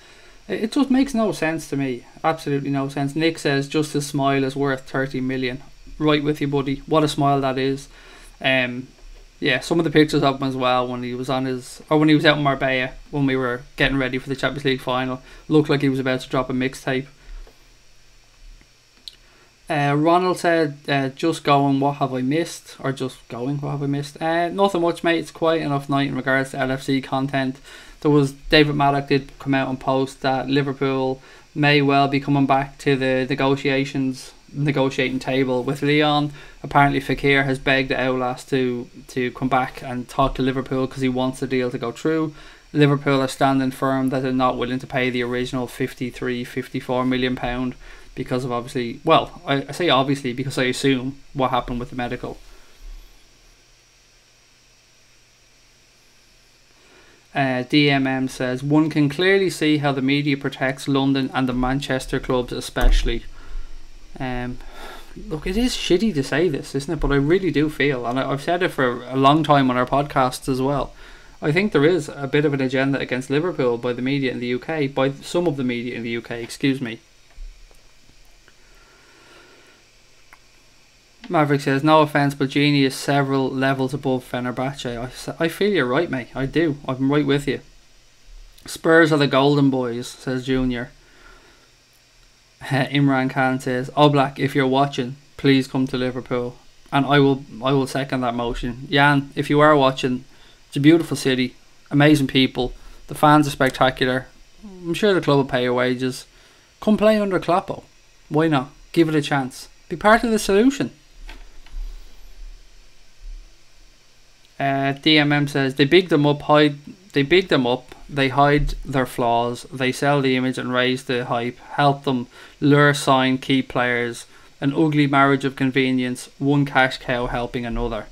it just makes no sense to me. Absolutely no sense. Nick says just his smile is worth 30 million. Right with you, buddy. What a smile that is. Yeah, some of the pictures of him as well when he was on his, or when he was out in Marbella when we were getting ready for the Champions League final, looked like he was about to drop a mixtape. Ronald said, just going, what have I missed? Or just going, what have I missed? Nothing much, mate. It's quite enough night in regards to LFC content. There was, David Maddock did come out and post that Liverpool may well be coming back to the negotiating table with Leon. Apparently Fekir has begged Oulas to come back and talk to Liverpool because he wants the deal to go through. Liverpool are standing firm that they're not willing to pay the original 54 million pound because of obviously, well, I say obviously because I assume what happened with the medical. DMM says one can clearly see how the media protects London and the Manchester clubs especially. Look, it is shitty to say this, isn't it? But I really do feel, and I've said it for a long time on our podcasts as well, I think there is a bit of an agenda against Liverpool by the media in the UK, by some of the media in the UK, excuse me. Maverick says, no offence, but Genie is several levels above Fenerbahce. I feel you're right, mate. I do. I'm right with you. Spurs are the golden boys, says Junior. Imran Khan says, Oblak, if you're watching, please come to Liverpool. And I will second that motion. Jan, if you are watching, it's a beautiful city, amazing people, the fans are spectacular. I'm sure the club will pay your wages. Come play under Kloppo. Why not? Give it a chance. Be part of the solution. DMM says they big them up, they hide their flaws, they sell the image and raise the hype, help them lure, sign key players, an ugly marriage of convenience, one cash cow helping another.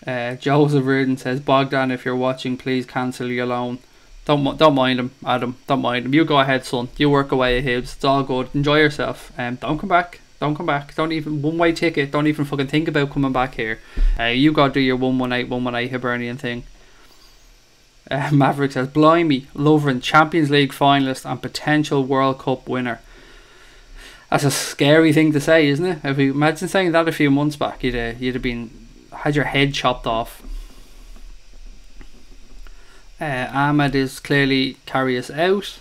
Joseph Reardon says, Bogdan, if you're watching, please cancel your loan. Don't mind him, Adam. Don't mind him. You go ahead, son. You work away at Hibs. It's all good. Enjoy yourself. Don't come back. Don't come back. Don't even one-way ticket. Don't even fucking think about coming back here. You got to do your 118 Hibernian thing. Maverick says, blimey, Lovren, Champions League finalist and potential World Cup winner. That's a scary thing to say, isn't it? If you imagine saying that a few months back, you'd have had your head chopped off. Ahmed is clearly carry us out.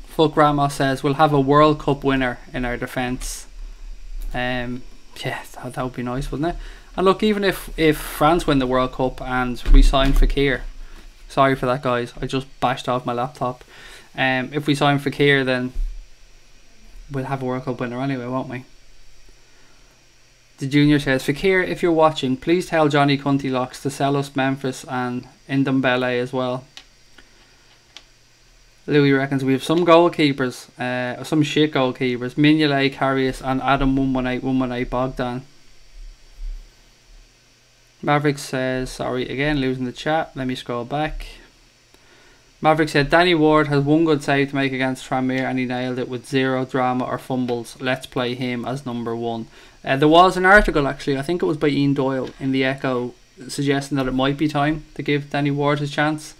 Fuck Ramos says we'll have a World Cup winner in our defence. Yeah, that would be nice, wouldn't it? And look, even if France win the World Cup and we sign Fekir, sorry for that, guys, I just bashed off my laptop. If we sign Fekir, then we'll have a World Cup winner anyway, won't we? The Junior says, Fekir, if you're watching, please tell Johnny Cuntylocks to sell us Memphis and Ndombele as well. Louis reckons we have some goalkeepers, some shit goalkeepers. Mignolet, Karius and Adam 118 Bogdan. Maverick says, sorry, again losing the chat. Let me scroll back. Maverick said, Danny Ward has one good save to make against Tranmere and he nailed it with zero drama or fumbles. Let's play him as number one. There was an article, actually, I think it was by Ian Doyle in the Echo, suggesting that it might be time to give Danny Ward his chance.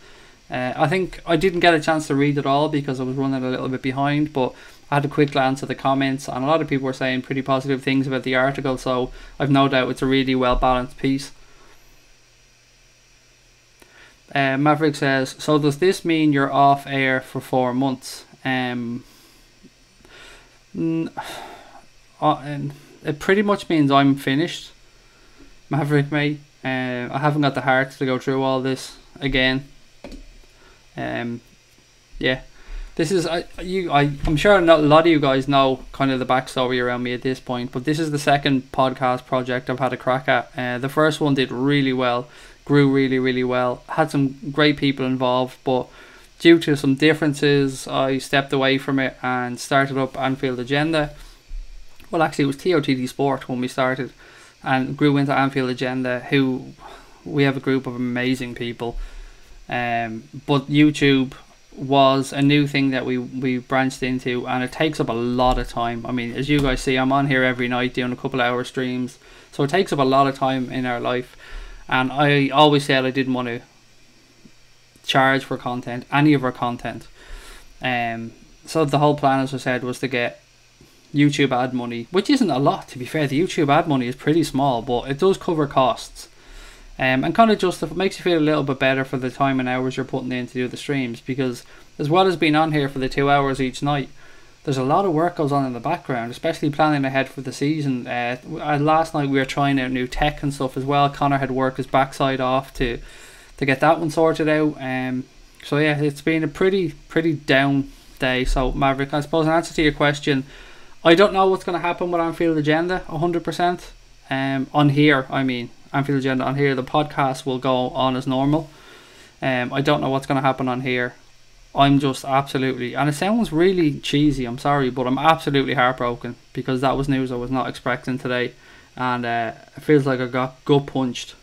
I think I didn't get a chance to read it all because I was running a little bit behind, but I had a quick glance at the comments and a lot of people were saying pretty positive things about the article, so I've no doubt it's a really well balanced piece. Maverick says, so does this mean you're off air for 4 months? It pretty much means I'm finished, Maverick, mate. I haven't got the heart to go through all this again. Yeah, This is I'm sure not a lot of you guys know kind of the backstory around me at this point, but this is the second podcast project I've had a crack at. The first one did really well, grew really, really well, had some great people involved, but due to some differences, I stepped away from it and started up Anfield Agenda. Well, actually, it was TOTD Sport when we started, and grew into Anfield Agenda, who we have a group of amazing people. But YouTube was a new thing that we branched into, and it takes up a lot of time. I mean, as you guys see, I'm on here every night doing a couple of hour streams, so it takes up a lot of time in our life. And I always said I didn't want to charge for content, any of our content. So the whole plan, as I said, was to get YouTube ad money, which isn't a lot, to be fair. The YouTube ad money is pretty small, but it does cover costs. And kind of just it makes you feel a little bit better for the time and hours you're putting in to do the streams, because as well as being on here for the 2 hours each night, there's a lot of work goes on in the background, especially planning ahead for the season. Last night we were trying out new tech and stuff as well. Connor had worked his backside off to get that one sorted out. So yeah, it's been a pretty down day. So Maverick, I suppose in answer to your question, I don't know what's going to happen with Anfield Agenda 100%. On here, I mean, Anfield Agenda on here, the podcast will go on as normal. I don't know what's going to happen on here. I'm just absolutely, and it sounds really cheesy, I'm sorry, but I'm absolutely heartbroken, because that was news I was not expecting today, and it feels like I got gut punched.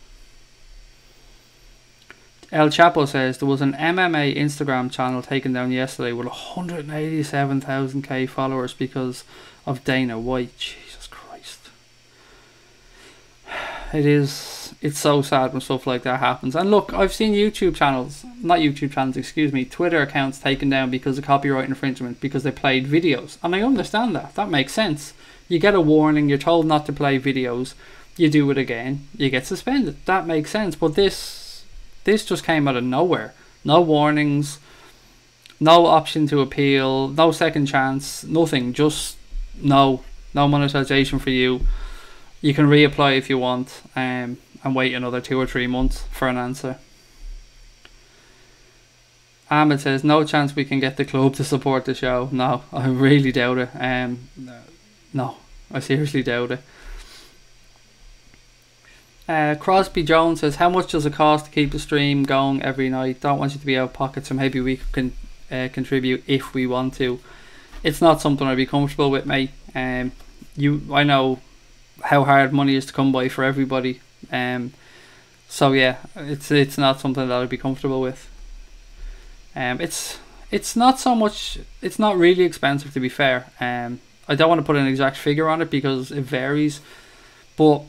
El Chapo says there was an MMA Instagram channel taken down yesterday with 187,000k followers because of Dana White. Jesus Christ. It's so sad when stuff like that happens. And look, I've seen Twitter accounts taken down because of copyright infringement, because they played videos. And I understand that. That makes sense. You get a warning, you're told not to play videos, you do it again, you get suspended. That makes sense. But this just came out of nowhere. No warnings, no option to appeal, no second chance, nothing. Just no monetization for you. You can reapply if you want, and wait another 2 or 3 months for an answer. Ahmed says, no chance we can get the club to support the show. No, I really doubt it. No, I seriously doubt it. Crosby Jones says, how much does it cost to keep the stream going every night? Don't want you to be out of pocket, so maybe we can contribute if we want to. It's not something I'd be comfortable with, mate. I know how hard money is to come by for everybody. So yeah, it's not something that I'd be comfortable with. It's not so much. It's not really expensive, to be fair. I don't want to put an exact figure on it because it varies, but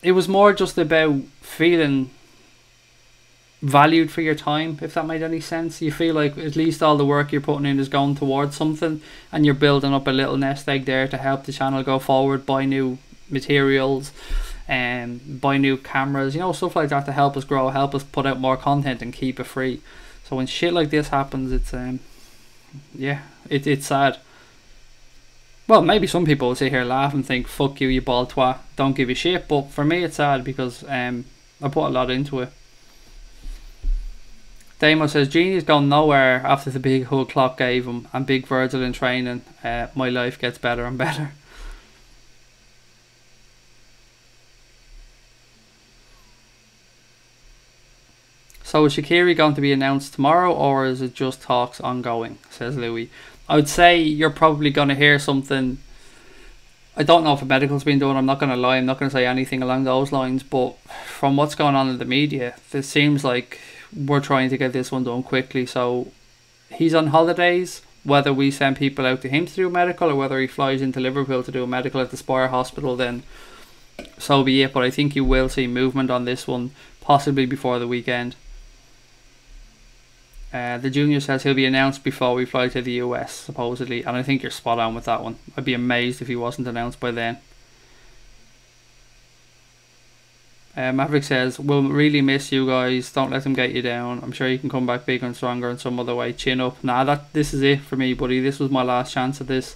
it was more just about feeling valued for your time, if that made any sense. You feel like at least all the work you're putting in is going towards something, and you're building up a little nest egg there to help the channel go forward, buy new materials and buy new cameras, stuff like that, to help us grow, help us put out more content and keep it free. So when shit like this happens, it's it's sad. Well, maybe some people will sit here laugh and think, fuck you, you bald twat, don't give a shit, but for me it's sad because I put a lot into it. Damo says, Genie's gone nowhere after the big hug Klopp gave him and big Virgil in training. My life gets better and better. So is SHAQIRI going to be announced tomorrow, or is it just talks ongoing, says Louis. I would say you're probably going to hear something. I don't know if a medical's been done, I'm not going to lie, I'm not going to say anything along those lines, but from what's going on in the media, it seems like we're trying to get this one done quickly. So he's on holidays, whether we send people out to him to do a medical or whether he flies into Liverpool to do a medical at the Spire Hospital, then so be it. But I think you will see movement on this one, possibly before the weekend. The junior says he'll be announced before we fly to the US, supposedly, and I think you're spot on with that one. I'd be amazed if he wasn't announced by then. Maverick says, we'll really miss you guys, don't let them get you down. I'm sure you can come back bigger and stronger in some other way. Chin up. This is it for me, buddy. This was my last chance at this.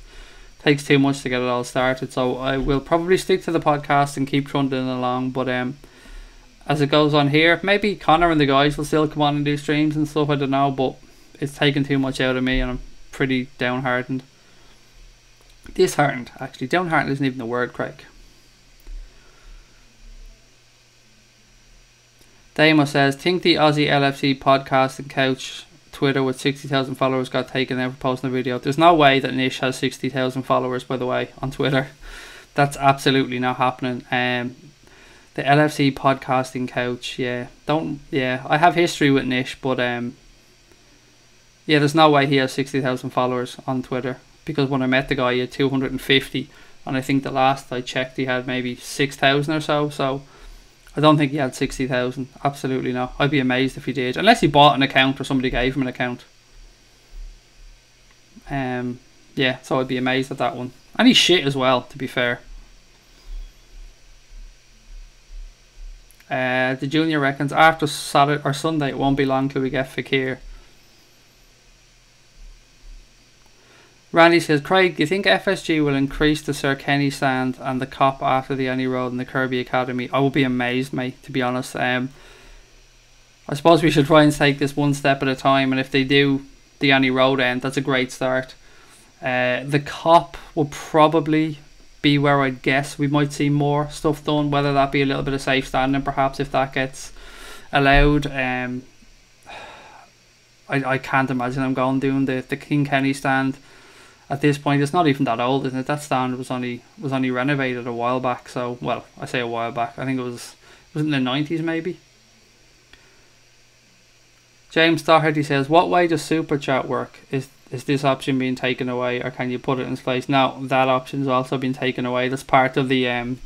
Takes too much to get it all started, so I will probably stick to the podcast and keep trundling along, but as it goes on here, maybe Connor and the guys will still come on and do streams and stuff, I don't know, but it's taking too much out of me, and pretty downhearted. Disheartened, actually. Downhearted isn't even the word, Craig. Damo says, think the Aussie LFC podcasting couch Twitter with 60,000 followers got taken out for posting a video. There's no way that Nish has 60,000 followers, by the way, on Twitter. That's absolutely not happening. The LFC podcasting couch, I have history with Nish, but there's no way he has 60,000 followers on Twitter, because when I met the guy he had 250, and I think the last I checked he had maybe 6,000 or so I don't think he had 60,000. Absolutely not. I'd be amazed if he did, unless he bought an account or somebody gave him an account. So I'd be amazed at that one. And he's shit as well, to be fair. The junior reckons after Saturday or Sunday it won't be long till we get Fekir. Randy says, Craig, do you think FSG will increase the Sir Kenny stand and the cop after the Annie Road and the Kirby Academy? I will be amazed, mate, to be honest. I suppose we should try and take this one step at a time, and if they do the Annie Road end, that's a great start. The cop will probably be where I'd guess we might see more stuff done, whether that be a little bit of safe standing perhaps if that gets allowed. I can't imagine I'm going doing the King Kenny stand. At this point, it's not even that old, isn't it? That stand was only renovated a while back. So, well, I say a while back. I think it was in the 90s maybe. James Doherty says, what way does Super Chat work? Is this option being taken away, or can you put it in place? No, that option's also been taken away. That's part of the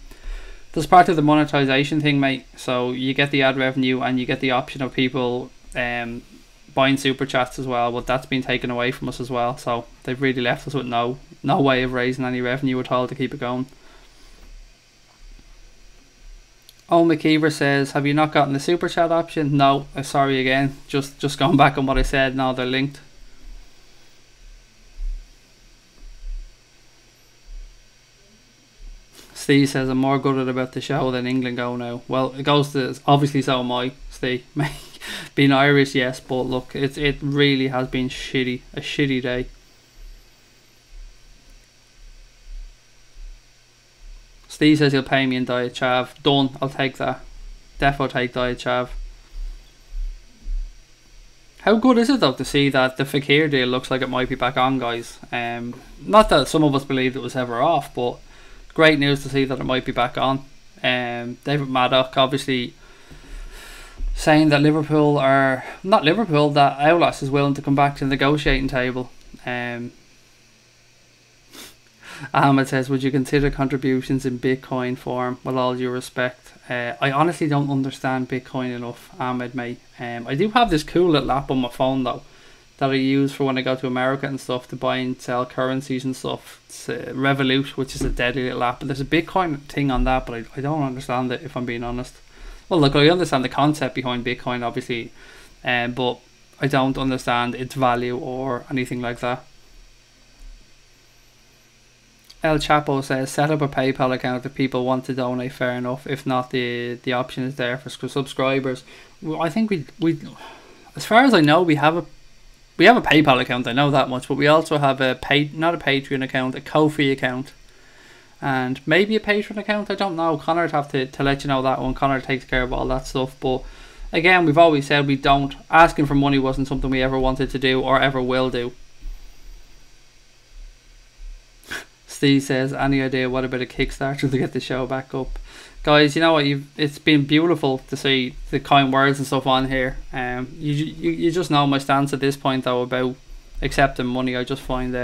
monetization thing, mate. So you get the ad revenue and you get the option of people buying super chats as well, but that's been taken away from us as well. So they've really left us with no way of raising any revenue at all to keep it going. Owen McKeever says, have you not gotten the super chat option? No, sorry again. Just going back on what I said. No, they're linked. Steve says, I'm more gutted about the show than England go now. Well, it goes to, obviously so am I, Steve. Being Irish, yes, but look, it really has been shitty. A shitty day. Steve says he'll pay me in Diet Chav. Done, I'll take that. Defo take Diet Chav. How good is it though to see that the Fekir deal looks like it might be back on, guys? Not that some of us believed it was ever off, but great news to see that it might be back on. David Maddock obviously saying that Liverpool are not Liverpool, that Aulas is willing to come back to the negotiating table. Ahmed says, would you consider contributions in Bitcoin form? With all due respect, I honestly don't understand Bitcoin enough, Ahmed, mate. I do have this cool little app on my phone though that I use for when I go to America and stuff to buy and sell currencies and stuff. It's Revolut, which is a deadly little app, but there's a Bitcoin thing on that, but I don't understand it, if I'm being honest. Well, look, I understand the concept behind Bitcoin, obviously, but I don't understand its value or anything like that. El Chapo says, set up a PayPal account if people want to donate, fair enough. If not, the option is there for subscribers. Well, I think we as far as I know, we have a PayPal account, I know that much, but we also have not a Patreon account, a Ko-fi account, and maybe a Patreon account, I don't know. Connor would have to let you know that one. Connor takes care of all that stuff, but again, we've always said we don't. Asking for money wasn't something we ever wanted to do or ever will do. Steve says, any idea what about a Kickstarter to get the show back up? Guys, you know what, it's been beautiful to see the kind words and stuff on here. You just know my stance at this point though about accepting money. I just find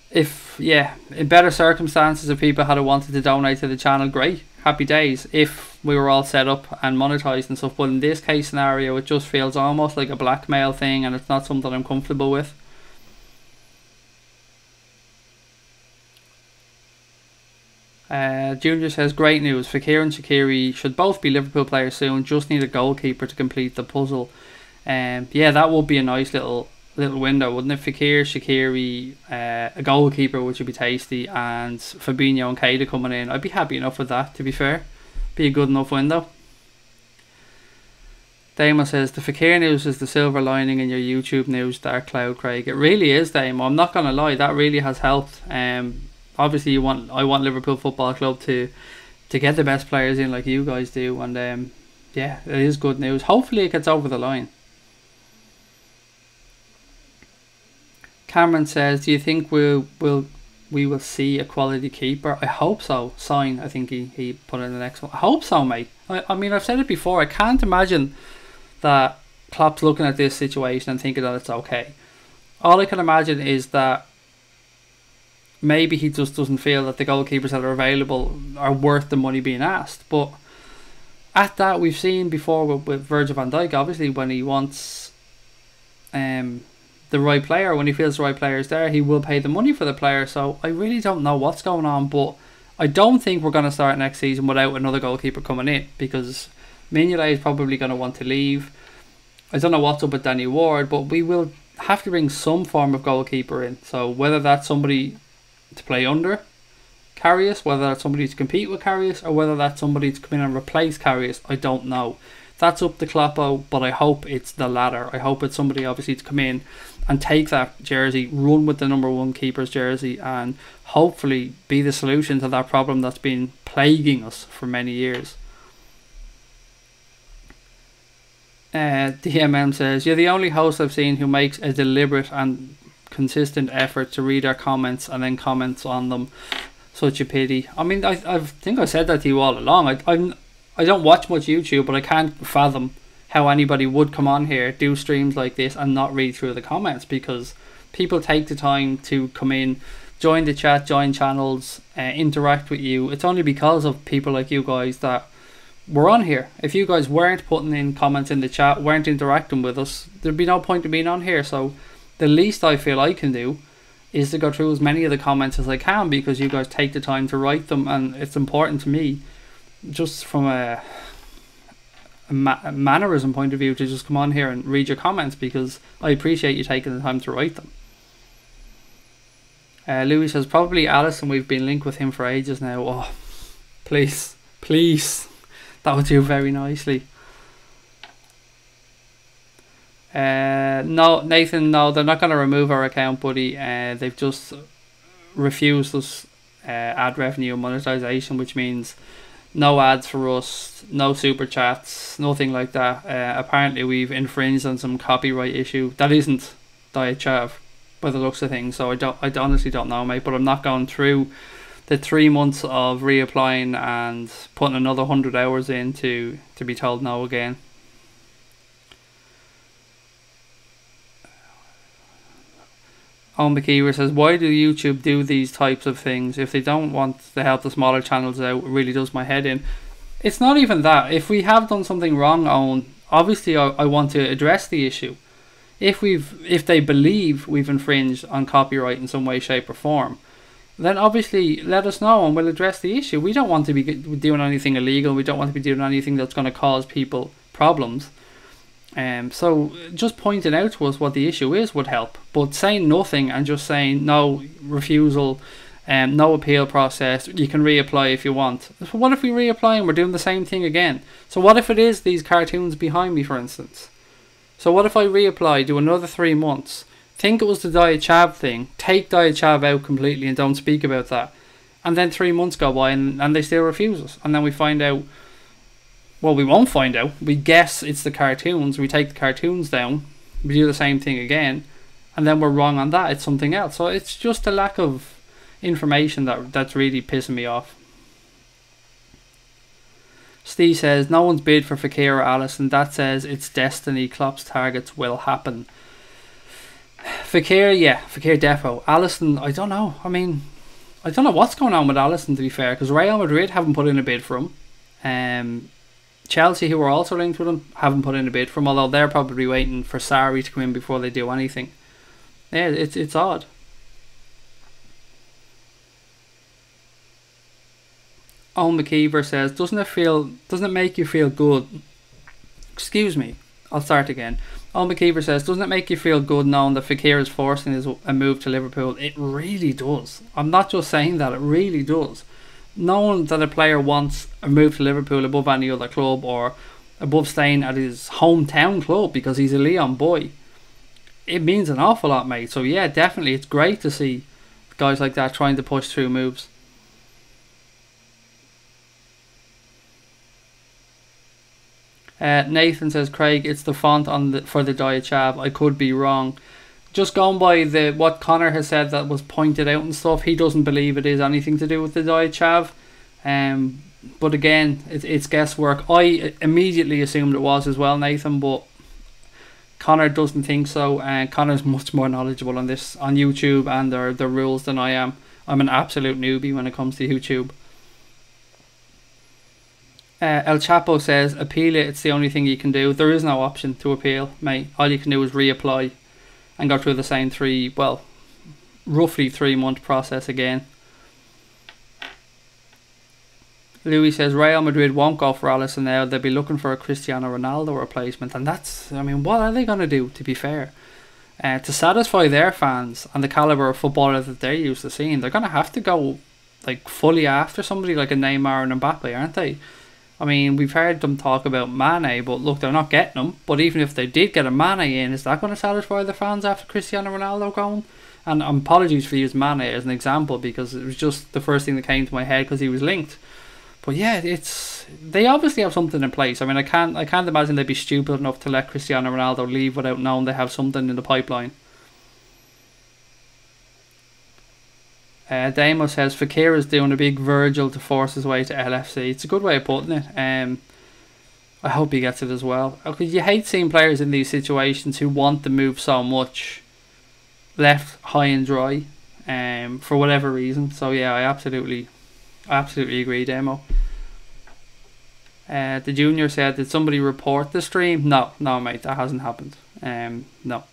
in better circumstances, if people had wanted to donate to the channel, great, happy days, if we were all set up and monetized and stuff. But in this case scenario, it just feels almost like a blackmail thing, and it's not something I'm comfortable with. Junior says, great news, Fekir and SHAQIRI should both be Liverpool players soon, just need a goalkeeper to complete the puzzle. Yeah, that would be a nice little window, wouldn't it? Fekir, SHAQIRI, a goalkeeper, which would be tasty, and Fabinho and Keita coming in. I'd be happy enough with that, to be fair. Be a good enough window. Damo says, the Fekir news is the silver lining in your YouTube news, dark cloud, Craig. It really is, Damo. I'm not going to lie. That really has helped. Obviously, I want Liverpool Football Club to get the best players in like you guys do. And yeah, it is good news. Hopefully it gets over the line. Cameron says, do you think we will see a quality keeper? I hope so. Sign, I think he put in the next one. I hope so, mate. I mean, I've said it before. I can't imagine that Klopp's looking at this situation and thinking that it's okay. All I can imagine is that maybe he just doesn't feel that the goalkeepers that are available are worth the money being asked. But at that, we've seen before with Virgil van Dijk, obviously, when he wants the right player, when he feels the right player is there, he will pay the money for the player. So I really don't know what's going on, but I don't think we're going to start next season without another goalkeeper coming in, because Mignolet is probably going to want to leave. I don't know what's up with Danny Ward, but we will have to bring some form of goalkeeper in. So whether that's somebody to play under Karius, whether that's somebody to compete with Karius, or whether that's somebody to come in and replace Karius, I don't know. That's up to Kloppo, but I hope it's the latter. I hope it's somebody obviously to come in and take that jersey, run with the number one keeper's jersey, and hopefully be the solution to that problem that's been plaguing us for many years. DMM says, you're the only host I've seen who makes a deliberate and consistent effort to read our comments and then comments on them. Such a pity. I mean, I think I said that to you all along. I don't watch much YouTube, but I can't fathom how anybody would come on here, do streams like this, and not read through the comments, because people take the time to come in, join the chat, join channels, interact with you. It's only because of people like you guys that we're on here. If you guys weren't putting in comments in the chat, weren't interacting with us, there'd be no point in being on here. So the least I feel I can do is to go through as many of the comments as I can, because you guys take the time to write them, and it's important to me, just from a mannerism point of view, to just come on here and read your comments, because I appreciate you taking the time to write them. Louis says, probably Alisson, we've been linked with him for ages now. Oh, please, that would do very nicely. No, Nathan, no, they're not going to remove our account, buddy. They've just refused us ad revenue and monetization, which means no ads for us, no super chats, nothing like that. Apparently we've infringed on some copyright issue that isn't Diet Chav by the looks of things. So I honestly don't know, mate. But I'm not going through the 3 months of reapplying and putting another 100 hours in to be told no again. McKeever says, why do YouTube do these types of things? If they don't want to help the smaller channels out, it really does my head in. It's not even that. If we have done something wrong, Owen, obviously I want to address the issue. If they believe we've infringed on copyright in some way, shape or form, then obviously let us know and we'll address the issue. We don't want to be doing anything illegal. We don't want to be doing anything that's going to cause people problems. So just pointing out to us what the issue is would help, but saying nothing and just saying no refusal, no appeal process, you can reapply if you want. So what if we reapply and we're doing the same thing again? So what if it is these cartoons behind me, for instance? So what if I reapply, do another 3 months, think it was the Diet Chav thing, take Diet Chav out completely and don't speak about that, and then 3 months go by and they still refuse us, and then we find out. Well, we won't find out. We guess it's the cartoons. We take the cartoons down. We do the same thing again. And then we're wrong on that. It's something else. So it's just a lack of information that's really pissing me off. Steve says, no one's bid for Fekir or Alisson. That says it's destiny. Klopp's targets will happen. Fekir, yeah. Fekir defo. Alisson, I don't know. I mean, I don't know what's going on with Alisson, to be fair. Because Real Madrid haven't put in a bid for him. Chelsea, who are also linked with him, haven't put in a bid for him, although they're probably waiting for Sarri to come in before they do anything. Yeah, it's odd. Owen McKeever says, doesn't it make you feel good? Excuse me, I'll start again. Owen McKeever says, doesn't it make you feel good knowing that Fekir is forcing a move to Liverpool? It really does. I'm not just saying that, it really does. Knowing that a player wants a move to Liverpool above any other club, or above staying at his hometown club because he's a Leon boy. It means an awful lot, mate. So yeah, definitely, it's great to see guys like that trying to push through moves. Nathan says, Craig, it's the font on for the diachav. I could be wrong. Just going by what Connor has said that was pointed out and stuff, he doesn't believe it is anything to do with the diachav. But again, it's guesswork. I immediately assumed it was as well, Nathan, but Connor doesn't think so, and Connor's much more knowledgeable on this on YouTube and the rules than I am. I'm an absolute newbie when it comes to YouTube. El Chapo says, appeal it, it's the only thing you can do. There is no option to appeal, mate. All you can do is reapply and go through the same roughly 3-month process again. Louis says, Real Madrid won't go for Alisson now. They'll be looking for a Cristiano Ronaldo replacement. And that's, I mean, what are they going to do, to be fair? To satisfy their fans and the calibre of footballer that they're used to seeing, they're going to have to go like fully after somebody like a Neymar and Mbappe, aren't they? I mean, we've heard them talk about Mane, but look, they're not getting him. But even if they did get a Mane in, is that going to satisfy the fans after Cristiano Ronaldo going? And apologies for using Mane as an example, because it was just the first thing that came to my head because he was linked. But yeah, they obviously have something in place. I mean, I can't imagine they'd be stupid enough to let Cristiano Ronaldo leave without knowing they have something in the pipeline. Damo says, Fekir is doing a big Virgil to force his way to LFC. It's a good way of putting it. I hope he gets it as well. Because you hate seeing players in these situations who want the move so much left high and dry for whatever reason. So yeah, I absolutely agree, Damo. The junior said, did somebody report the stream? No, mate, that hasn't happened. No.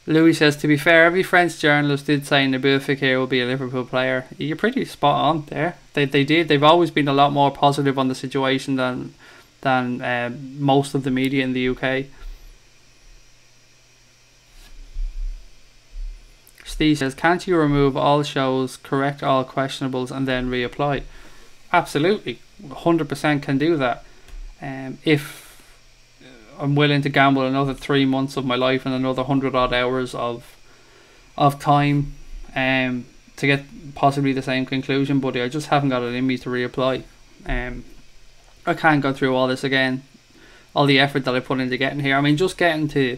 Louis says, to be fair, every French journalist did say Nabil Fekir will be a Liverpool player. You're pretty spot on there. They did. They've always been a lot more positive on the situation than most of the media in the UK. Steve says, can't you remove all shows, correct all questionables and then reapply? Absolutely, 100% can do that. If I'm willing to gamble another 3 months of my life and another 100 odd hours of time to get possibly the same conclusion, buddy, I just haven't got it in me to reapply. I can't go through all this again, all the effort that I put into getting here. I mean, just getting to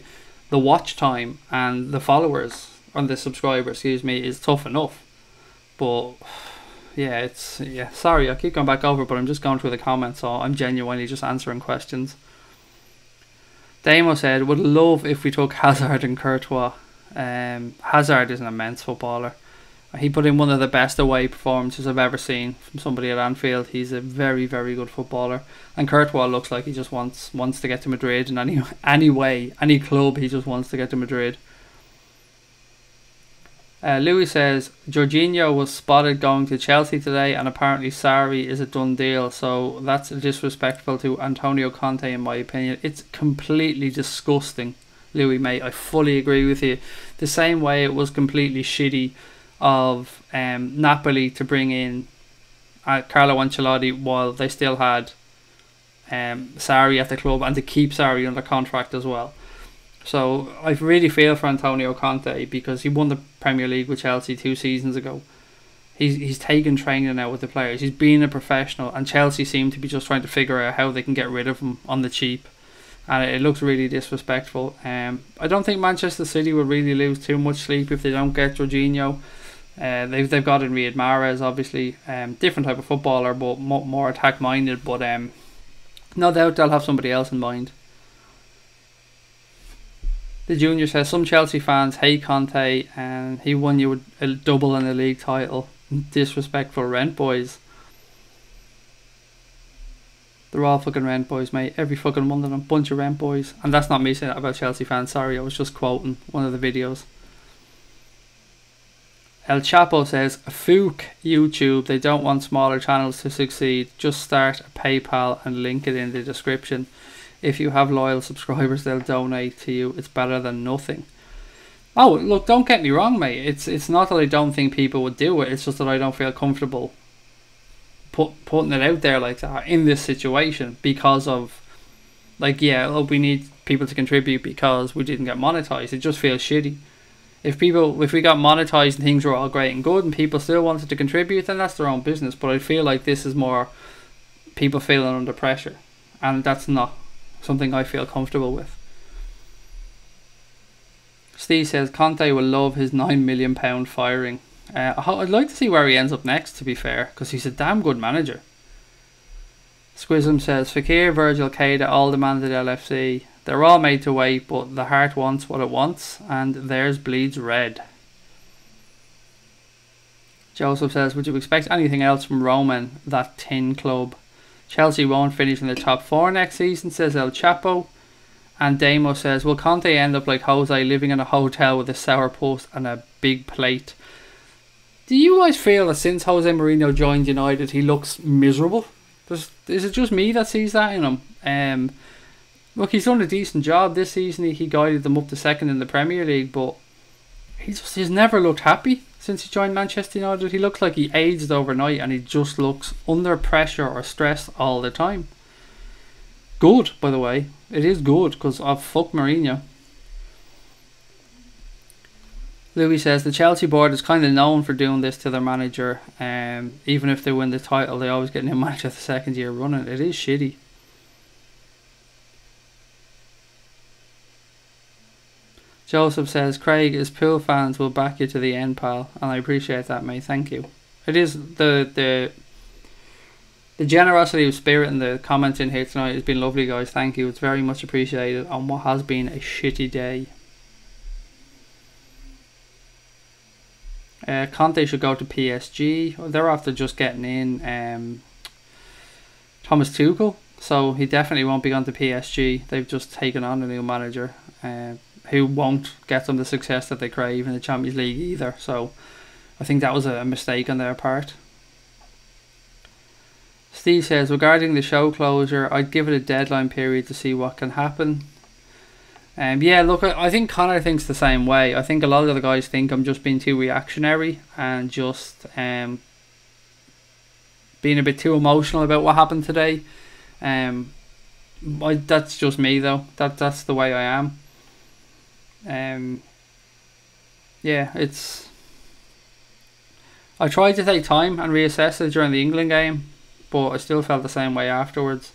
the watch time and the followers and the subscribers, excuse me, is tough enough. But yeah, sorry, I keep going back over, but I'm just going through the comments, so I'm genuinely just answering questions. Damo said, would love if we took Hazard and Courtois. Hazard is an immense footballer. He put in one of the best away performances I've ever seen from somebody at Anfield. He's a very, very good footballer. And Courtois looks like he just wants to get to Madrid in any way, any club. He just wants to get to Madrid. Louis says, Jorginho was spotted going to Chelsea today, and apparently Sarri is a done deal, so that's disrespectful to Antonio Conte in my opinion. It's completely disgusting, Louis, mate. I fully agree with you. The same way it was completely shitty of Napoli to bring in Carlo Ancelotti while they still had Sarri at the club, and to keep Sarri under contract as well. So I really feel for Antonio Conte, because he won the Premier League with Chelsea 2 seasons ago. He's taken training out with the players. He's been a professional, and Chelsea seem to be just trying to figure out how they can get rid of him on the cheap. And it looks really disrespectful. I don't think Manchester City will really lose too much sleep if they don't get Jorginho. They've got in Riyad Mahrez, obviously. Different type of footballer, but more attack minded. But no doubt they'll have somebody else in mind. The junior says, some Chelsea fans hate Conte and he won you a double and a league title. Disrespectful rent boys. They're all fucking rent boys, mate. Every fucking one of them. Bunch of rent boys. And that's not me saying that about Chelsea fans. Sorry, I was just quoting one of the videos. El Chapo says, Fook YouTube, they don't want smaller channels to succeed. Just start a PayPal and link it in the description. If you have loyal subscribers, they'll donate to you. It's better than nothing. Oh, look, don't get me wrong, mate. It's not that I don't think people would do it. It's just that I don't feel comfortable putting it out there like that in this situation because of, like, yeah, oh, we need people to contribute because we didn't get monetized. It just feels shitty. If we got monetized and things were all great and good and people still wanted to contribute, then that's their own business. But I feel like this is more people feeling under pressure, and that's not something I feel comfortable with. Steve says Conte will love his £9 million firing. I'd like to see where he ends up next, to be fair, because he's a damn good manager. Squism says Fekir, Virgil, Keita all demanded LFC. They're all made to wait, but the heart wants what it wants, and theirs bleeds red. Joseph says, would you expect anything else from Roman, that tin club? Chelsea won't finish in the top 4 next season, says El Chapo. And Damo says, will Conte end up like Jose, living in a hotel with a sourpuss and a big plate? Do you guys feel that since Jose Mourinho joined United, he looks miserable? Is it just me that sees that in him? Look, he's done a decent job this season. He guided them up to second in the Premier League, but he's never looked happy since he joined Manchester United. He looks like he aged overnight, and he just looks under pressure or stressed all the time. Good, by the way. It is good, because fuck Mourinho. Louis says the Chelsea board is kind of known for doing this to their manager. Even if they win the title, they always get a new manager the second year running. It is shitty. Joseph says, Craig, his Pool fans will back you to the end, pal. And I appreciate that, mate. Thank you. It is the generosity of spirit and the comments in here tonight has been lovely, guys. Thank you. It's very much appreciated on what has been a shitty day. Conte should go to PSG. They're after just getting in Thomas Tuchel, so he definitely won't be going to PSG. They've just taken on a new manager who won't get them the success that they crave in the Champions League either. So I think that was a mistake on their part. Steve says, regarding the show closure, I'd give it a deadline period to see what can happen. Yeah, look, I think Connor thinks the same way. I think a lot of the guys think I'm just being too reactionary and just being a bit too emotional about what happened today. That's just me, though. That's the way I am. Yeah, I tried to take time and reassess it during the England game, but I still felt the same way afterwards.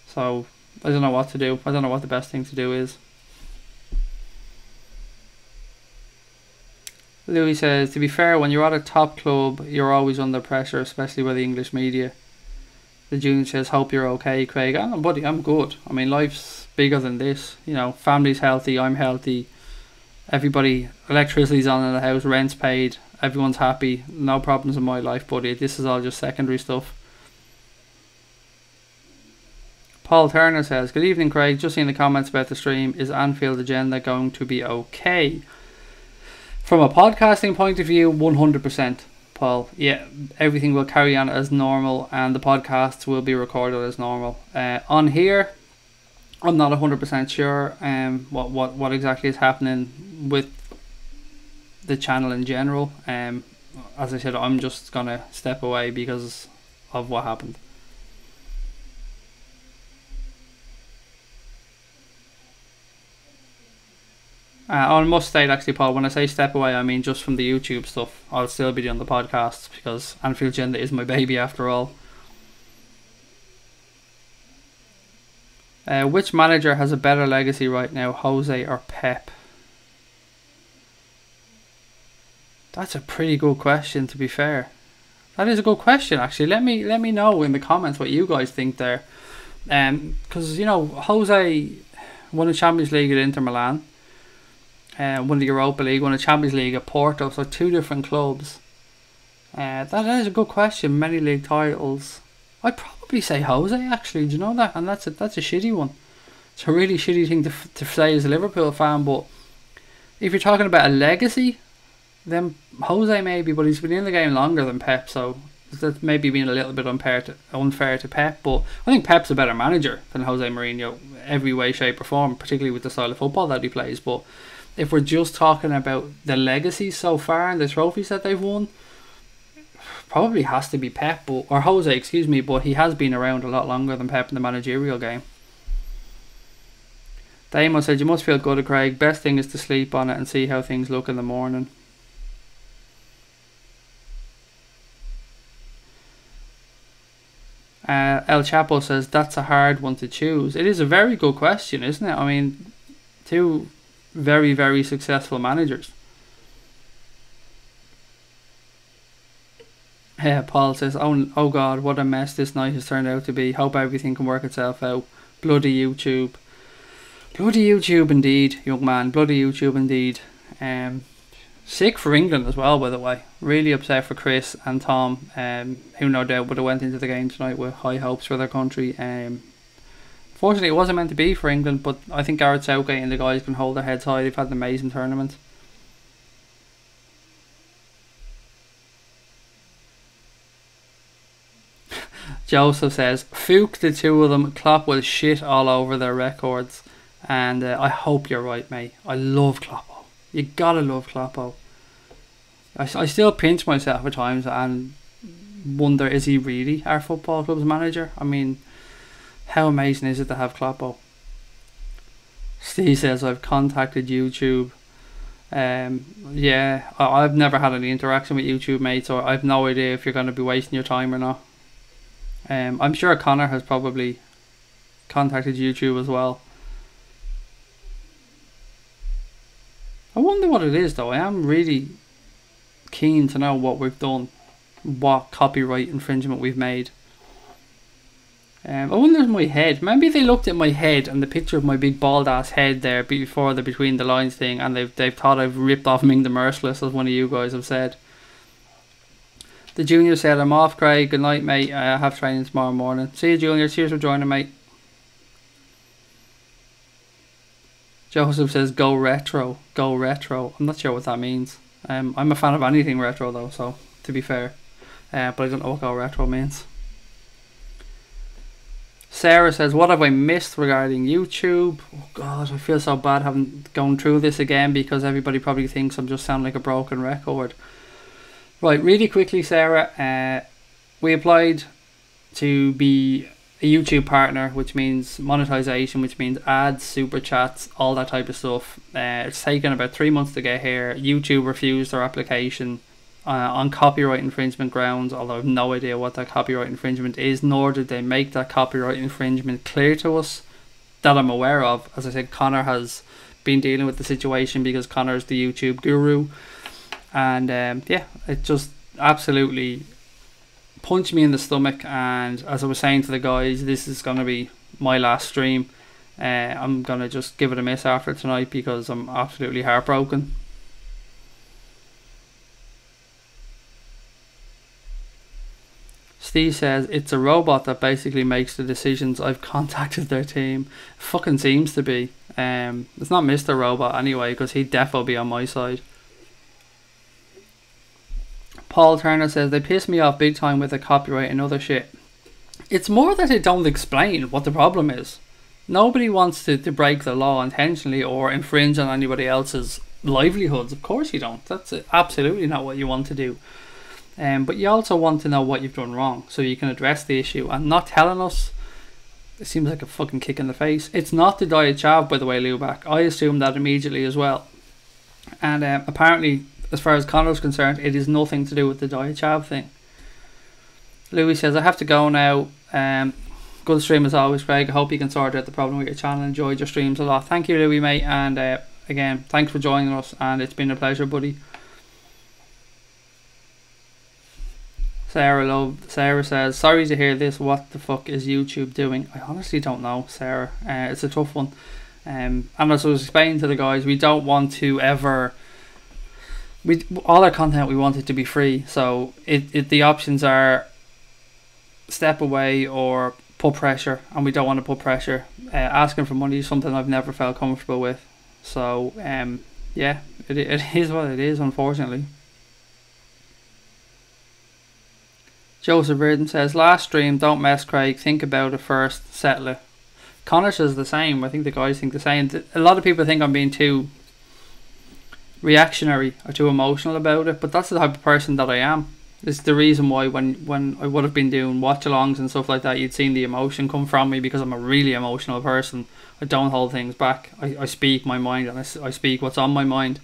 So I don't know what to do. I don't know what the best thing to do is. Louis says, to be fair, when you're at a top club, you're always under pressure, especially by the English media. The Junior says, hope you're okay, Craig. Oh, buddy, I'm good. I mean, life's bigger than this. You know, family's healthy, I'm healthy. Everybody, electricity's on in the house, rent's paid. Everyone's happy. No problems in my life, buddy. This is all just secondary stuff. Paul Turner says, good evening, Craig. Just seeing the comments about the stream. Is Anfield agenda going to be okay? From a podcasting point of view, 100%, Paul. Yeah, everything will carry on as normal and the podcasts will be recorded as normal. On here, I'm not 100% sure what exactly is happening with the channel in general. As I said, I'm just going to step away because of what happened. I must state actually, Paul, when I say step away, I mean just from the YouTube stuff. I'll still be doing the podcasts because Anfield Agenda is my baby after all. Which manager has a better legacy right now, Jose or Pep? That's a pretty good question, to be fair. That is a good question, actually. Let me know in the comments what you guys think there. Because, you know, Jose won the Champions League at Inter Milan. Won the Europa League, won the Champions League at Porto, so 2 different clubs. That is a good question. Many league titles. I'd probably say Jose, actually. Do you know that? And that's a shitty one. It's a really shitty thing to say as a Liverpool fan, but if you're talking about a legacy, then Jose maybe, but he's been in the game longer than Pep, so that's maybe been a little bit unfair to Pep. But I think Pep's a better manager than Jose Mourinho, every way, shape or form, particularly with the style of football that he plays. But if we're just talking about the legacy so far and the trophies that they've won, probably has to be Pep, or Jose, excuse me, but he has been around a lot longer than Pep in the managerial game. Damo said, you must feel good, Craig. Best thing is to sleep on it and see how things look in the morning. El Chapo says, that's a hard one to choose. It is a very good question, isn't it? I mean, two very, very successful managers. Paul says, oh God, what a mess this night has turned out to be. Hope everything can work itself out. Bloody YouTube. Bloody YouTube indeed, young man. Bloody YouTube indeed. Sick for England as well, by the way. Really upset for Chris and Tom, who no doubt would have went into the game tonight with high hopes for their country. Fortunately, it wasn't meant to be for England, but I think Gareth Southgate and the guys can hold their heads high. They've had an amazing tournament. Joseph says, Fook the two of them. Klopp will shit all over their records. And I hope you're right, mate. I love Kloppo. You gotta love Kloppo. I still pinch myself at times and wonder, is he really our football club's manager? I mean, how amazing is it to have Kloppo? Steve says, I've contacted YouTube. Yeah, I've never had any interaction with YouTube, mate, so I've no idea if you're going to be wasting your time or not. I'm sure Connor has probably contacted YouTube as well. I wonder what it is though. I am really keen to know what we've done, what copyright infringement we've made. I wonder if my head, maybe they looked at my head and the picture of my big bald ass head there before the between the lines thing, and they've thought I've ripped off Ming the Merciless, as one of you guys have said. The Junior said, I'm off, Craig. Good night, mate. I have training tomorrow morning. See you, Junior. Cheers for joining, mate. Joseph says, go retro. Go retro. I'm not sure what that means. I'm a fan of anything retro, though, so to be fair. But I don't know what go retro means. Sarah says, what have I missed regarding YouTube? Oh, God, I feel so bad having gone through this again because everybody probably thinks I'm just sounding like a broken record. Right, really quickly, Sarah, we applied to be a YouTube partner, which means monetization, which means ads, super chats, all that type of stuff. It's taken about 3 months to get here. YouTube refused our application on copyright infringement grounds, although I have no idea what that copyright infringement is, nor did they make that copyright infringement clear to us that I'm aware of. As I said, Connor has been dealing with the situation because Connor's the YouTube guru. And yeah, it just absolutely punched me in the stomach. And as I was saying to the guys, this is going to be my last stream. I'm going to just give it a miss after tonight because I'm absolutely heartbroken. Steve says, it's a robot that basically makes the decisions. I've contacted their team. Fucking seems to be. It's not Mr. Robot anyway, because he'd defo be on my side. Paul Turner says, they piss me off big time with the copyright and other shit. It's more that they don't explain what the problem is. Nobody wants to break the law intentionally or infringe on anybody else's livelihoods. Of course you don't. That's absolutely not what you want to do. But you also want to know what you've done wrong so you can address the issue. And not telling us, it seems like a fucking kick in the face. It's not the Diet Chav, by the way, Lubac. I assumed that immediately as well. And apparently, as far as Connor's concerned, it is nothing to do with the Diet Chav thing. Louis says, I have to go now. Good stream as always, Craig. I hope you can sort out the problem with your channel. Enjoyed your streams a lot. Thank you, Louis, mate. And again, thanks for joining us. And it's been a pleasure, buddy. Sarah says, sorry to hear this. What the fuck is YouTube doing? I honestly don't know, Sarah. It's a tough one. And as I was explaining to the guys, we don't want to ever... all our content, we want it to be free. So the options are step away or put pressure. And we don't want to put pressure. Asking for money is something I've never felt comfortable with. So, yeah, it is what it is, unfortunately. Joseph Reardon says, last stream, don't mess, Craig. Think about it first. Settle it. Connor says the same. I think the guys think the same. A lot of people think I'm being too reactionary or too emotional about it, but that's the type of person that I am. It's the reason why when I would have been doing watch-alongs and stuff like that, you'd seen the emotion come from me, because I'm a really emotional person. I don't hold things back. I speak my mind, and I speak what's on my mind.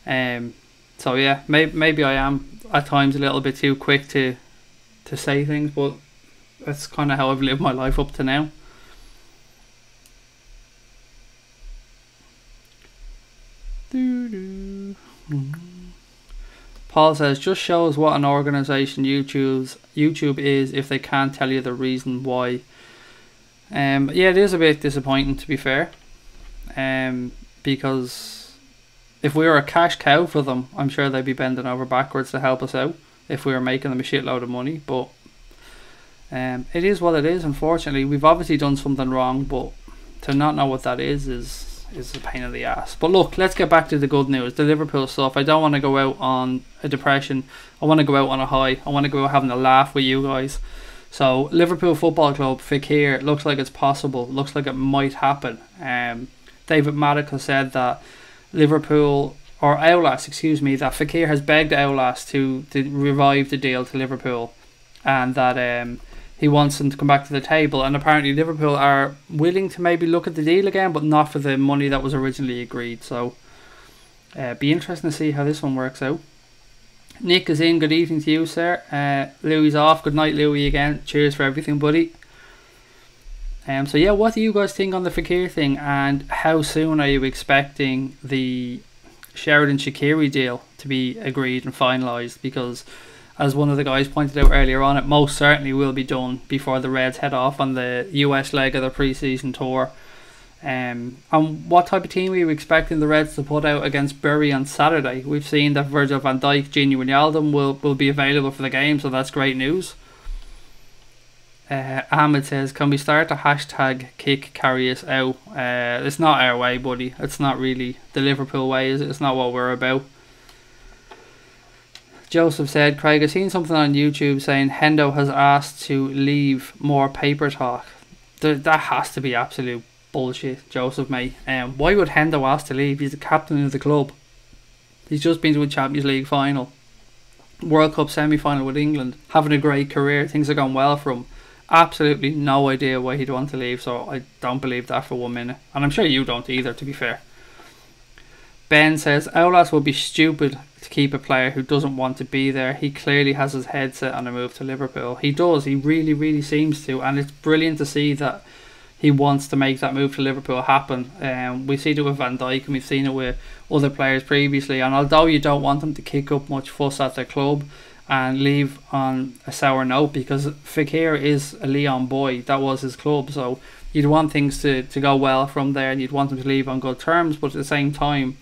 So yeah, maybe I am at times a little bit too quick to say things, but that's kind of how I've lived my life up to now. Paul says, just shows what an organisation YouTube is if they can't tell you the reason why. Yeah, it is a bit disappointing, to be fair. Because if we were a cash cow for them, I'm sure they'd be bending over backwards to help us out if we were making them a shitload of money. But it is what it is, unfortunately. We've obviously done something wrong, but to not know what that is a pain in the ass. But look, let's get back to the good news, the Liverpool stuff. I don't want to go out on a depression. I want to go out on a high. I want to go out having a laugh with you guys. So Liverpool Football Club, Fekir, looks like it's possible. Looks like it might happen. David Maddock has said that Liverpool, or Aulas, excuse me, that Fekir has begged Aulas to revive the deal to Liverpool, and that he wants them to come back to the table. And apparently Liverpool are willing to maybe look at the deal again, but not for the money that was originally agreed. So be interesting to see how this one works out. Nick is in. Good evening to you, sir. Louis off. Good night, Louis, again. Cheers for everything, buddy. So yeah, what do you guys think on the Fekir thing, and how soon are you expecting the Sheridan SHAQIRI deal to be agreed and finalised? Because as one of the guys pointed out earlier on, it most certainly will be done before the Reds head off on the US leg of the pre-season tour. And what type of team are you expecting the Reds to put out against Bury on Saturday? We've seen that Virgil van Dijk, Gini Wijnaldum will be available for the game, so that's great news. Ahmed says, can we start the hashtag kick Karius out? It's not our way, buddy. It's not really the Liverpool way, is it? It's not what we're about. Joseph said, Craig, I've seen something on YouTube saying Hendo has asked to leave, more paper talk. That has to be absolute bullshit, Joseph, mate. Why would Hendo ask to leave? He's the captain of the club. He's just been to a Champions League final, World Cup semi-final with England, having a great career. Things are going well for him. Absolutely no idea why he'd want to leave, so I don't believe that for 1 minute. And I'm sure you don't either, to be fair. Ben says, Aulas would be stupid to keep a player who doesn't want to be there. He clearly has his head set on a move to Liverpool. He does. He really, really seems to. And it's brilliant to see that he wants to make that move to Liverpool happen. We've seen it with Van Dijk, and we've seen it with other players previously. And although you don't want them to kick up much fuss at their club and leave on a sour note, because Fekir is a Lyon boy, that was his club, so you'd want things to go well from there, and you'd want them to leave on good terms. But at the same time,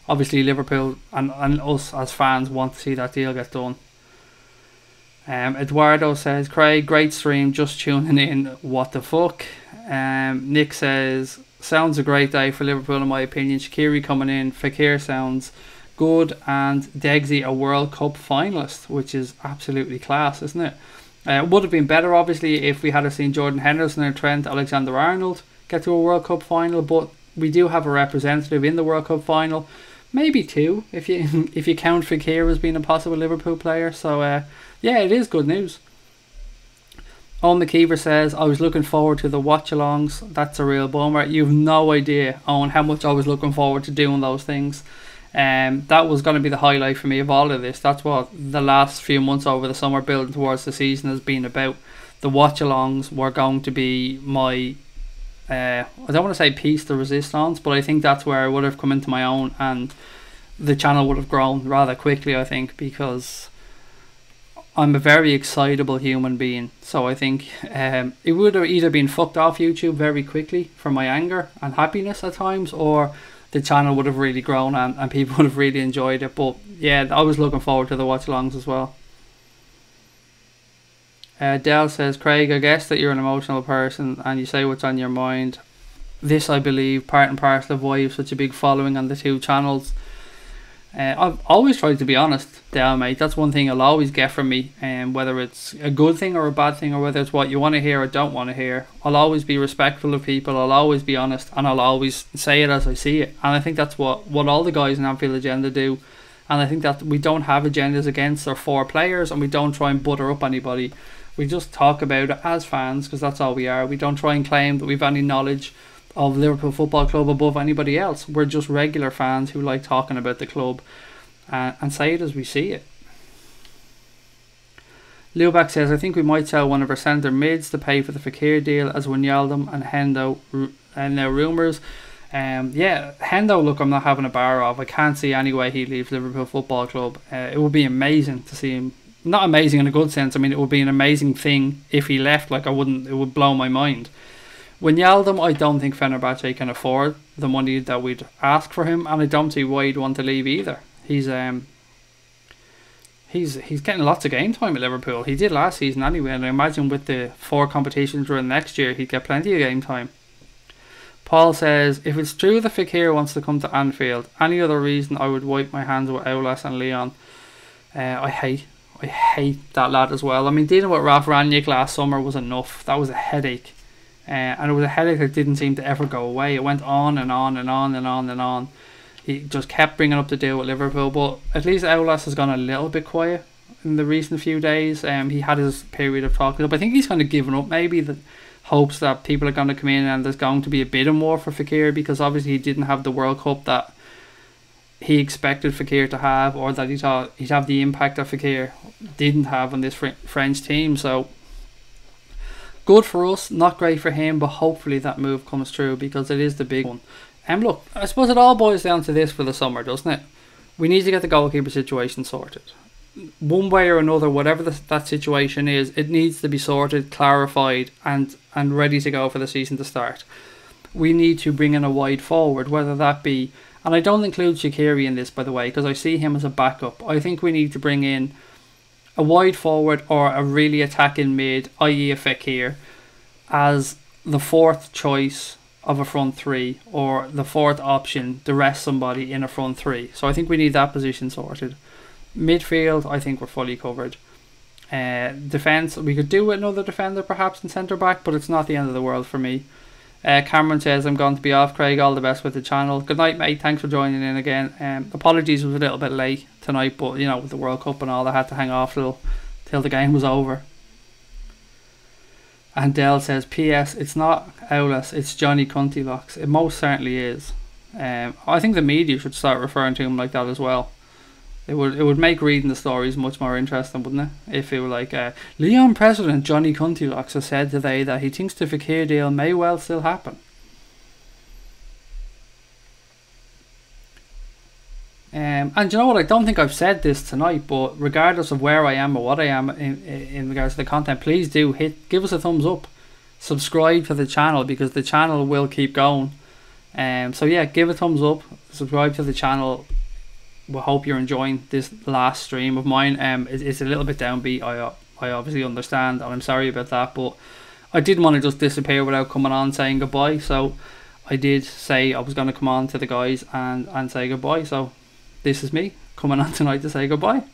obviously Liverpool and us as fans want to see that deal get done. Eduardo says, Craig, great stream, just tuning in, what the fuck. Nick says, sounds a great day for Liverpool in my opinion. SHAQIRI coming in, Fekir sounds good, and Degsy a World Cup finalist, which is absolutely class, isn't it? It would have been better obviously if we had seen Jordan Henderson or Trent Alexander-Arnold get to a World Cup final, but we do have a representative in the World Cup final, maybe two if you count Fekir as being a possible Liverpool player. So yeah, it is good news. Owen McKeever says, I was looking forward to the watch-alongs. That's a real bummer. You've no idea, Owen, how much I was looking forward to doing those things. That was going to be the highlight for me of all of this. That's what the last few months over the summer building towards the season has been about. The watch-alongs were going to be my, I don't want to say piece de resistance, but I think that's where I would have come into my own, and the channel would have grown rather quickly, I think, because I'm a very excitable human being. So I think it would have either been fucked off YouTube very quickly for my anger and happiness at times, or the channel would have really grown and people would have really enjoyed it. But yeah, I was looking forward to the watch-alongs as well. Dell says, Craig, I guess that you're an emotional person and you say what's on your mind. This, I believe, part and parcel of why you have such a big following on the two channels. I've always tried to be honest, Dell, mate. That's one thing I'll always get from me, whether it's a good thing or a bad thing, or whether it's what you want to hear or don't want to hear. I'll always be respectful of people, I'll always be honest, and I'll always say it as I see it. And I think that's what all the guys in Anfield Agenda do. And I think that we don't have agendas against our 4 players, and we don't try and butter up anybody. We just talk about it as fans, because that's all we are. We don't try and claim that we've any knowledge of Liverpool Football Club above anybody else. We're just regular fans who like talking about the club and say it as we see it. Lubac says, I think we might sell one of our centre mids to pay for the Fekir deal, as Wijnaldum and Hendo and now rumours. Yeah, Hendo, look, I'm not having a bar of. I can't see any way he leaves Liverpool Football Club. It would be amazing to see him. Not amazing in a good sense. I mean, it would be an amazing thing if he left. Like, it would blow my mind. Wijnaldum, I don't think Fenerbahce can afford the money that we'd ask for him, and I don't see why he'd want to leave either. He's getting lots of game time at Liverpool. He did last season anyway, and I imagine with the 4 competitions run next year, he'd get plenty of game time. Paul says, if it's true that Fekir wants to come to Anfield, any other reason I would wipe my hands with Aulas and Leon. I hate that lad as well. I mean, dealing with Ralf Rangnick last summer was enough. That was a headache. And it was a headache that didn't seem to ever go away. It went on and on and on and on and on. He just kept bringing up the deal with Liverpool, but at least Aulas has gone a little bit quiet in the recent few days. He had his period of talking up. I think he's kind of given up maybe the hopes that people are going to come in and there's going to be a bidding war for Fekir, because obviously he didn't have the World Cup that he expected Fekir to have, or that he thought he'd have the impact that Fekir didn't have on this French team. So good for us, not great for him, but hopefully that move comes true, because it is the big one. And look, I suppose it all boils down to this for the summer, doesn't it? We need to get the goalkeeper situation sorted. One way or another, whatever that situation is, it needs to be sorted, clarified, and ready to go for the season to start. We need to bring in a wide forward, whether that be, and I don't include SHAQIRI in this, by the way, because I see him as a backup. I think we need to bring in a wide forward or a really attacking mid, i.e. a Fekir, as the 4th choice of a front 3, or the 4th option to rest somebody in a front 3. So I think we need that position sorted. Midfield, I think we're fully covered. Defence, we could do with another defender perhaps in centre back, but it's not the end of the world for me. Cameron says, I'm going to be off, Craig, all the best with the channel. Good night, mate, thanks for joining in again. Apologies, it was a little bit late tonight, but you know, with the World Cup and all, I had to hang off till the game was over. And Dell says, P.S. it's not Aulas, it's Johnny Cuntylocks. It most certainly is. I think the media should start referring to him like that as well. It would make reading the stories much more interesting, wouldn't it? If it were like, Leon President Johnny Cuntylocks has said today that he thinks the Fekir deal may well still happen. And you know what, I don't think I've said this tonight, but regardless of where I am or what I am in regards to the content, please do give us a thumbs up, subscribe to the channel, because the channel will keep going. So yeah, give a thumbs up, subscribe to the channel. We hope you're enjoying this last stream of mine. It's a little bit downbeat, I obviously understand, and I'm sorry about that, but I didn't want to just disappear without coming on saying goodbye, so I did say I was going to come on to the guys and say goodbye. So this is me coming on tonight to say goodbye.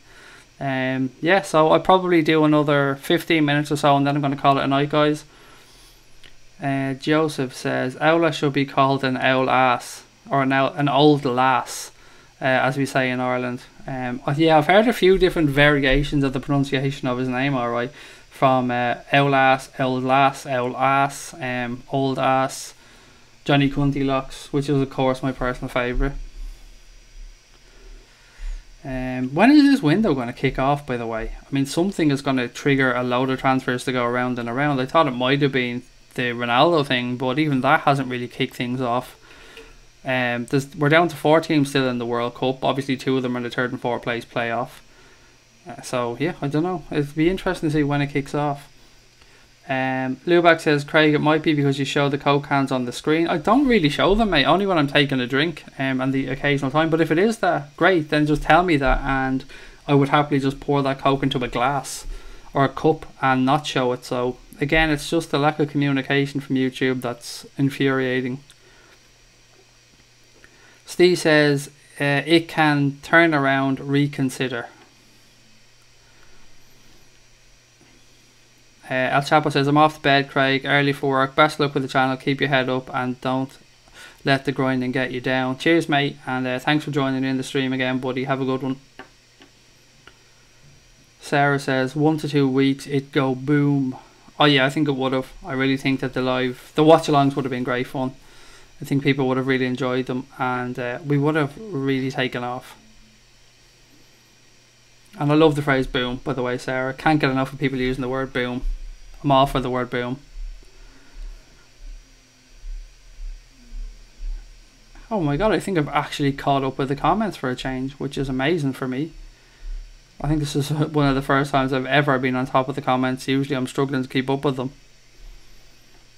Yeah, so I'll probably do another 15 minutes or so, and then I'm going to call it a night, guys. Joseph says, Aula should be called an owl ass, or an old lass, as we say in Ireland. Yeah, I've heard a few different variations of the pronunciation of his name, alright, from owl ass, old lass, owl ass, old ass, Johnny Cuntylocks, which is of course my personal favourite. When is this window going to kick off, by the way? I mean, something is going to trigger a load of transfers to go around and around. I thought it might have been the Ronaldo thing, but even that hasn't really kicked things off. We're down to 4 teams still in the World Cup. Obviously 2 of them are in the 3rd and 4th place playoff. So yeah, I don't know. It'll be interesting to see when it kicks off. Lubac says, Craig, it might be because you show the Coke cans on the screen. I don't really show them, mate, only when I'm taking a drink and the occasional time. But if it is that, great, then just tell me that, and I would happily just pour that Coke into a glass or a cup and not show it. So again, it's just the lack of communication from YouTube that's infuriating. Steve says, it can turn around, reconsider. El Chapo says, I'm off to bed, Craig, early for work. Best luck with the channel, keep your head up and don't let the grinding get you down. Cheers, mate, and thanks for joining in the stream again, buddy. Have a good one. Sarah says 1 to 2 weeks it go boom. Oh yeah, I think it would have. I really think that the watch-alongs would have been great fun. I think people would have really enjoyed them, and we would have really taken off. And I love the phrase boom, by the way, Sarah. Can't get enough of people using the word boom. I'm all for the word boom. Oh my god, I think I've actually caught up with the comments for a change, which is amazing for me. I think this is one of the first times I've ever been on top of the comments. Usually I'm struggling to keep up with them.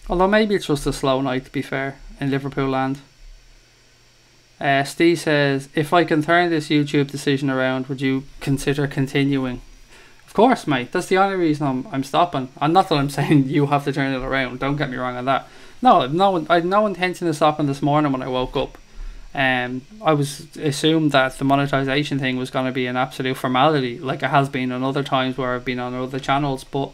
Although maybe it's just a slow night, to be fair, in Liverpool land. Steve says, if I can turn this YouTube decision around, would you consider continuing? Of course, mate. That's the only reason I'm stopping. And not that I'm saying you have to turn it around. Don't get me wrong on that. No, I had no intention of stopping this morning when I woke up. I was assumed that the monetization thing was going to be an absolute formality, like it has been on other times where I've been on other channels. But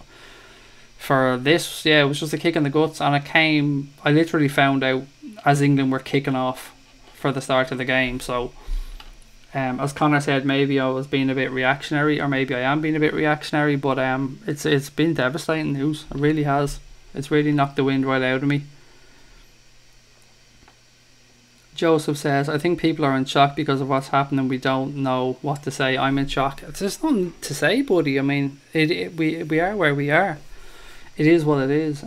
for this, yeah, it was just a kick in the guts, and I literally found out as England were kicking off for the start of the game. So as Connor said, maybe I was being a bit reactionary, or maybe I am being a bit reactionary, but it's been devastating news. It really has. It's really knocked the wind right out of me. Joseph says, I think people are in shock because of what's happening. We don't know what to say. I'm in shock. There's nothing to say, buddy. I mean, we are where we are. It is what it is.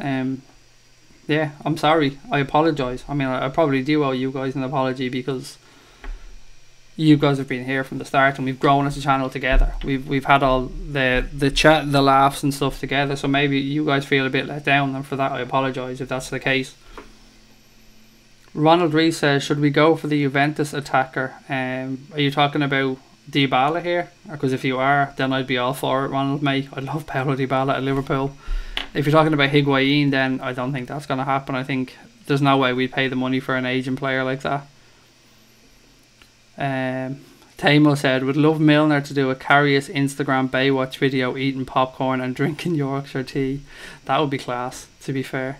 Yeah, I'm sorry. I apologise. I mean, I probably do owe you guys an apology, because you guys have been here from the start, and we've grown as a channel together. We've had all the chat, the laughs and stuff together. So maybe you guys feel a bit let down, and for that I apologise if that's the case. Ronald Rees says, should we go for the Juventus attacker? Are you talking about Dybala here? Because if you are, then I'd be all for it, Ronald, mate. I love Paulo Dybala at Liverpool. If you're talking about Higuain, then I don't think that's going to happen. I think there's no way we'd pay the money for an aging player like that. Tamo said, would love Milner to do a Karius Instagram Baywatch video eating popcorn and drinking Yorkshire tea. That would be class, to be fair.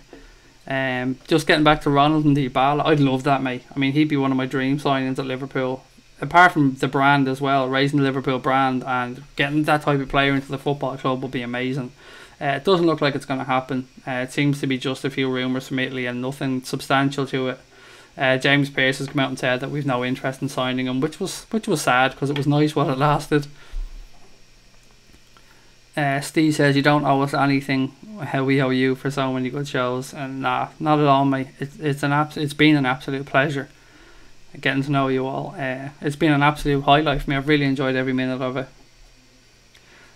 Just getting back to Ronald and Dybala, I'd love that, mate. I mean, he'd be one of my dream signings at Liverpool. Apart from the brand as well, raising the Liverpool brand and getting that type of player into the football club would be amazing. It doesn't look like it's going to happen. It seems to be just a few rumours from Italy and nothing substantial to it. James Pearce has come out and said that we've no interest in signing him, which was sad, because it was nice while it lasted. Steve says, you don't owe us anything, how we owe you for so many good shows. And nah, not at all, mate. It's been an absolute pleasure getting to know you all. It's been an absolute highlight for me. I've really enjoyed every minute of it.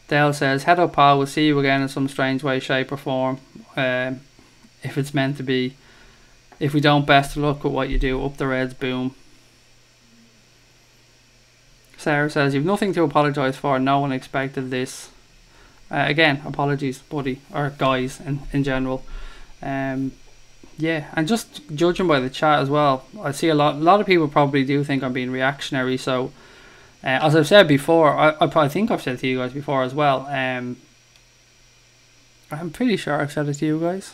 Dale says, head up, pal. We'll see you again in some strange way, shape or form, if it's meant to be. If we don't, best of luck with what you do. Up the Reds, boom. Sarah says, you've nothing to apologise for. No one expected this. Again, apologies, buddy, or guys in general. Yeah, and just judging by the chat as well, I see a lot of people probably do think I'm being reactionary. So, as I've said before, I probably think I've said to you guys before as well. I'm pretty sure I've said it to you guys.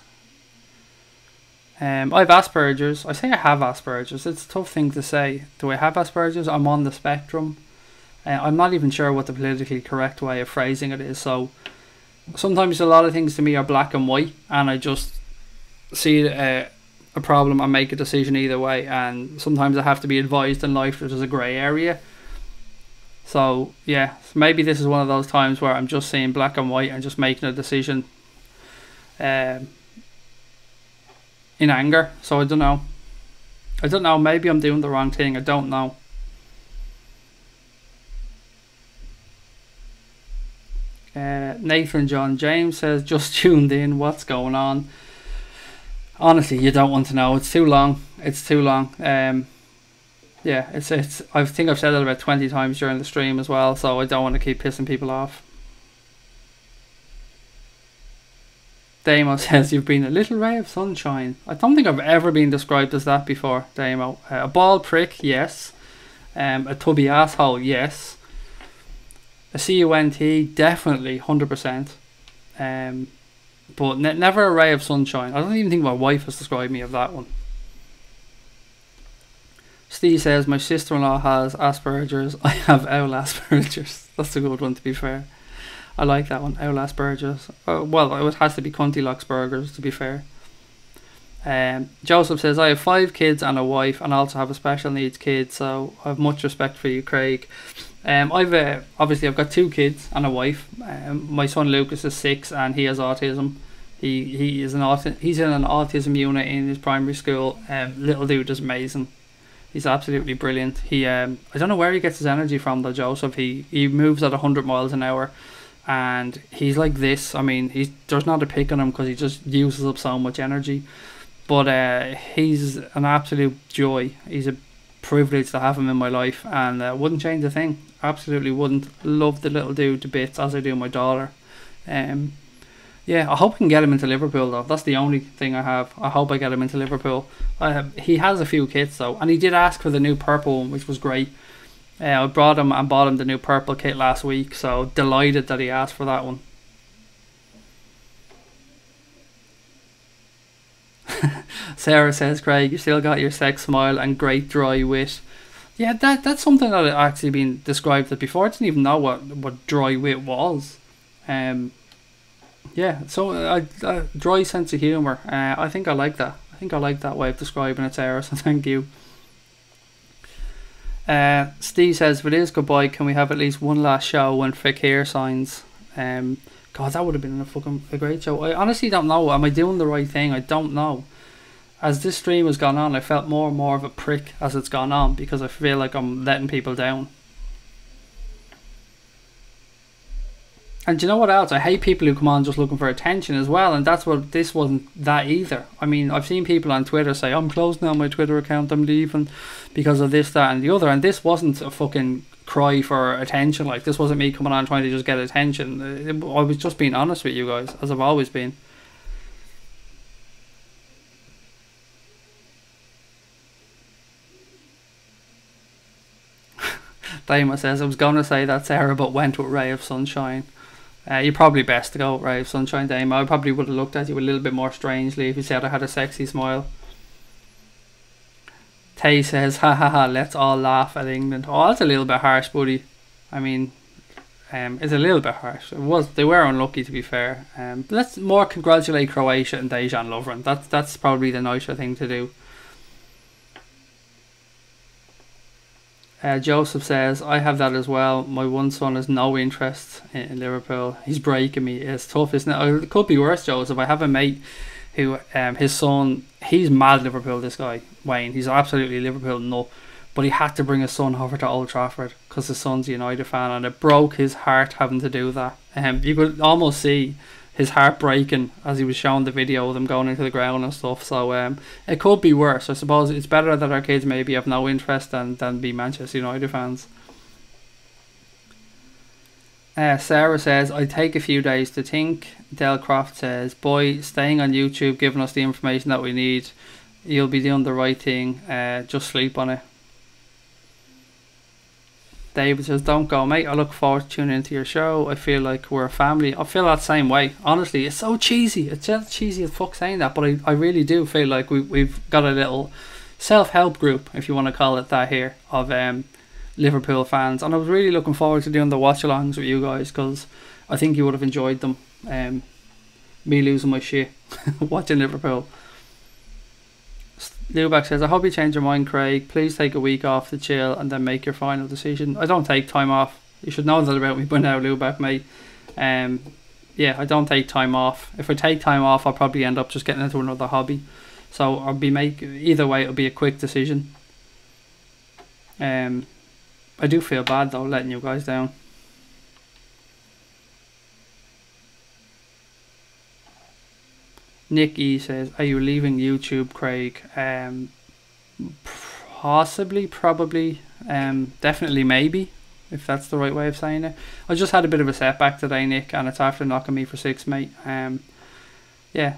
I have Asperger's. I say I have Asperger's. It's a tough thing to say. Do I have Asperger's? I'm on the spectrum. I'm not even sure what the politically correct way of phrasing it is. So sometimes a lot of things to me are black and white, and I just see a problem and make a decision either way. And sometimes I have to be advised in life that there's a grey area. So yeah, maybe this is one of those times where I'm just seeing black and white and just making a decision in anger. So I don't know, maybe I'm doing the wrong thing, I don't know. Nathan John James says, just tuned in, what's going on? Honestly, you don't want to know. It's too long. Yeah, it's I think I've said it about 20 times during the stream as well, so I don't want to keep pissing people off. Damo says, you've been a little ray of sunshine. I don't think I've ever been described as that before, Damo. A bald prick, yes. A tubby asshole, yes. A CUNT, definitely, 100%. But never a ray of sunshine. I don't even think my wife has described me of that one. Steve says, my sister-in-law has Asperger's. I have owl Asperger's. That's a good one, to be fair. I like that one, owl Asperger's. Well, it has to be Cunty Locksburgers, to be fair. Joseph says, I have 5 kids and a wife, and also have a special needs kid, so I have much respect for you, Craig. Obviously I've got 2 kids and a wife. My son Lucas is 6 and he has autism. He's in an autism unit in his primary school. Little dude is amazing. He's absolutely brilliant. I don't know where he gets his energy from though, Joseph. He moves at 100 miles an hour, and he's like this. I mean, there's not a pick on him because he just uses up so much energy. But he's an absolute joy. He's a privilege to have him in my life, and wouldn't change a thing. Absolutely wouldn't. Love the little dude to bits, as I do my daughter. Yeah, I hope I can get him into Liverpool though. That's the only thing I have. I hope I get him into Liverpool. He has a few kits though, and he did ask for the new purple one, which was great. I brought him and bought him the new purple kit last week, so delighted that he asked for that one. Sarah says, Craig, you still got your sex smile and great dry wit. Yeah, that's something that had actually been described that before. I didn't even know what dry wit was. Yeah, so dry sense of humour. I think I like that. I think I like that way of describing it, Sarah, so thank you. Steve says, if it is goodbye, can we have at least one last show when Fakir signs? God, that would have been a great show. I honestly don't know. Am I doing the right thing? I don't know. As this stream has gone on, I felt more and more of a prick as it's gone on, because I feel like I'm letting people down. And do you know what else? I hate people who come on just looking for attention as well, and this wasn't that either. I mean, I've seen people on Twitter say, I'm closing down my Twitter account, I'm leaving because of this, that and the other, and this wasn't a fucking cry for attention. Like, this wasn't me coming on trying to just get attention. I was just being honest with you guys, as I've always been. Daima says, I was going to say that, Sarah, but went with Ray of Sunshine. You're probably best to go with Ray of Sunshine, Daima. I probably would have looked at you a little bit more strangely if you said I had a sexy smile. Tay says, ha ha ha, let's all laugh at England. Oh, that's a little bit harsh, buddy. I mean, it's a little bit harsh. They were unlucky, to be fair. Let's more congratulate Croatia and Dejan Lovren. That's probably the nicer thing to do. Joseph says, I have that as well. My one son has no interest in Liverpool. He's breaking me. It's tough, isn't it? It could be worse, Joseph. I have a mate who, his son, he's mad Liverpool, this guy, Wayne. He's absolutely Liverpool nut. But he had to bring his son over to Old Trafford because his son's a United fan, and it broke his heart having to do that. You could almost see his heart breaking as he was showing the video of them going into the ground and stuff. So it could be worse. I suppose it's better that our kids maybe have no interest than be Manchester United fans. Sarah says, I take a few days to think. Del Croft says, boy, staying on YouTube, giving us the information that we need. You'll be doing the right thing. Just sleep on it. David says, don't go, mate. I look forward to tuning into your show. I feel like we're a family. I feel that same way. Honestly, it's so cheesy. It's just cheesy as fuck saying that, but I really do feel like we've got a little self-help group, if you want to call it that, here, of Liverpool fans. And I was really looking forward to doing the watch-alongs with you guys, because I think you would have enjoyed them. Me losing my shit watching Liverpool. Luback says, I hope you change your mind, Craig. Please take a week off to chill and then make your final decision. I don't take time off. You should know that about me by now, Luback, mate. Yeah, I don't take time off. If I take time off, I'll probably end up just getting into another hobby. So either way, it'll be a quick decision. I do feel bad though, letting you guys down. Nick E says, are you leaving YouTube, Craig? Possibly, probably, definitely, maybe, if that's the right way of saying it. I just had a bit of a setback today, Nick, and it's after knocking me for 6, mate. Yeah,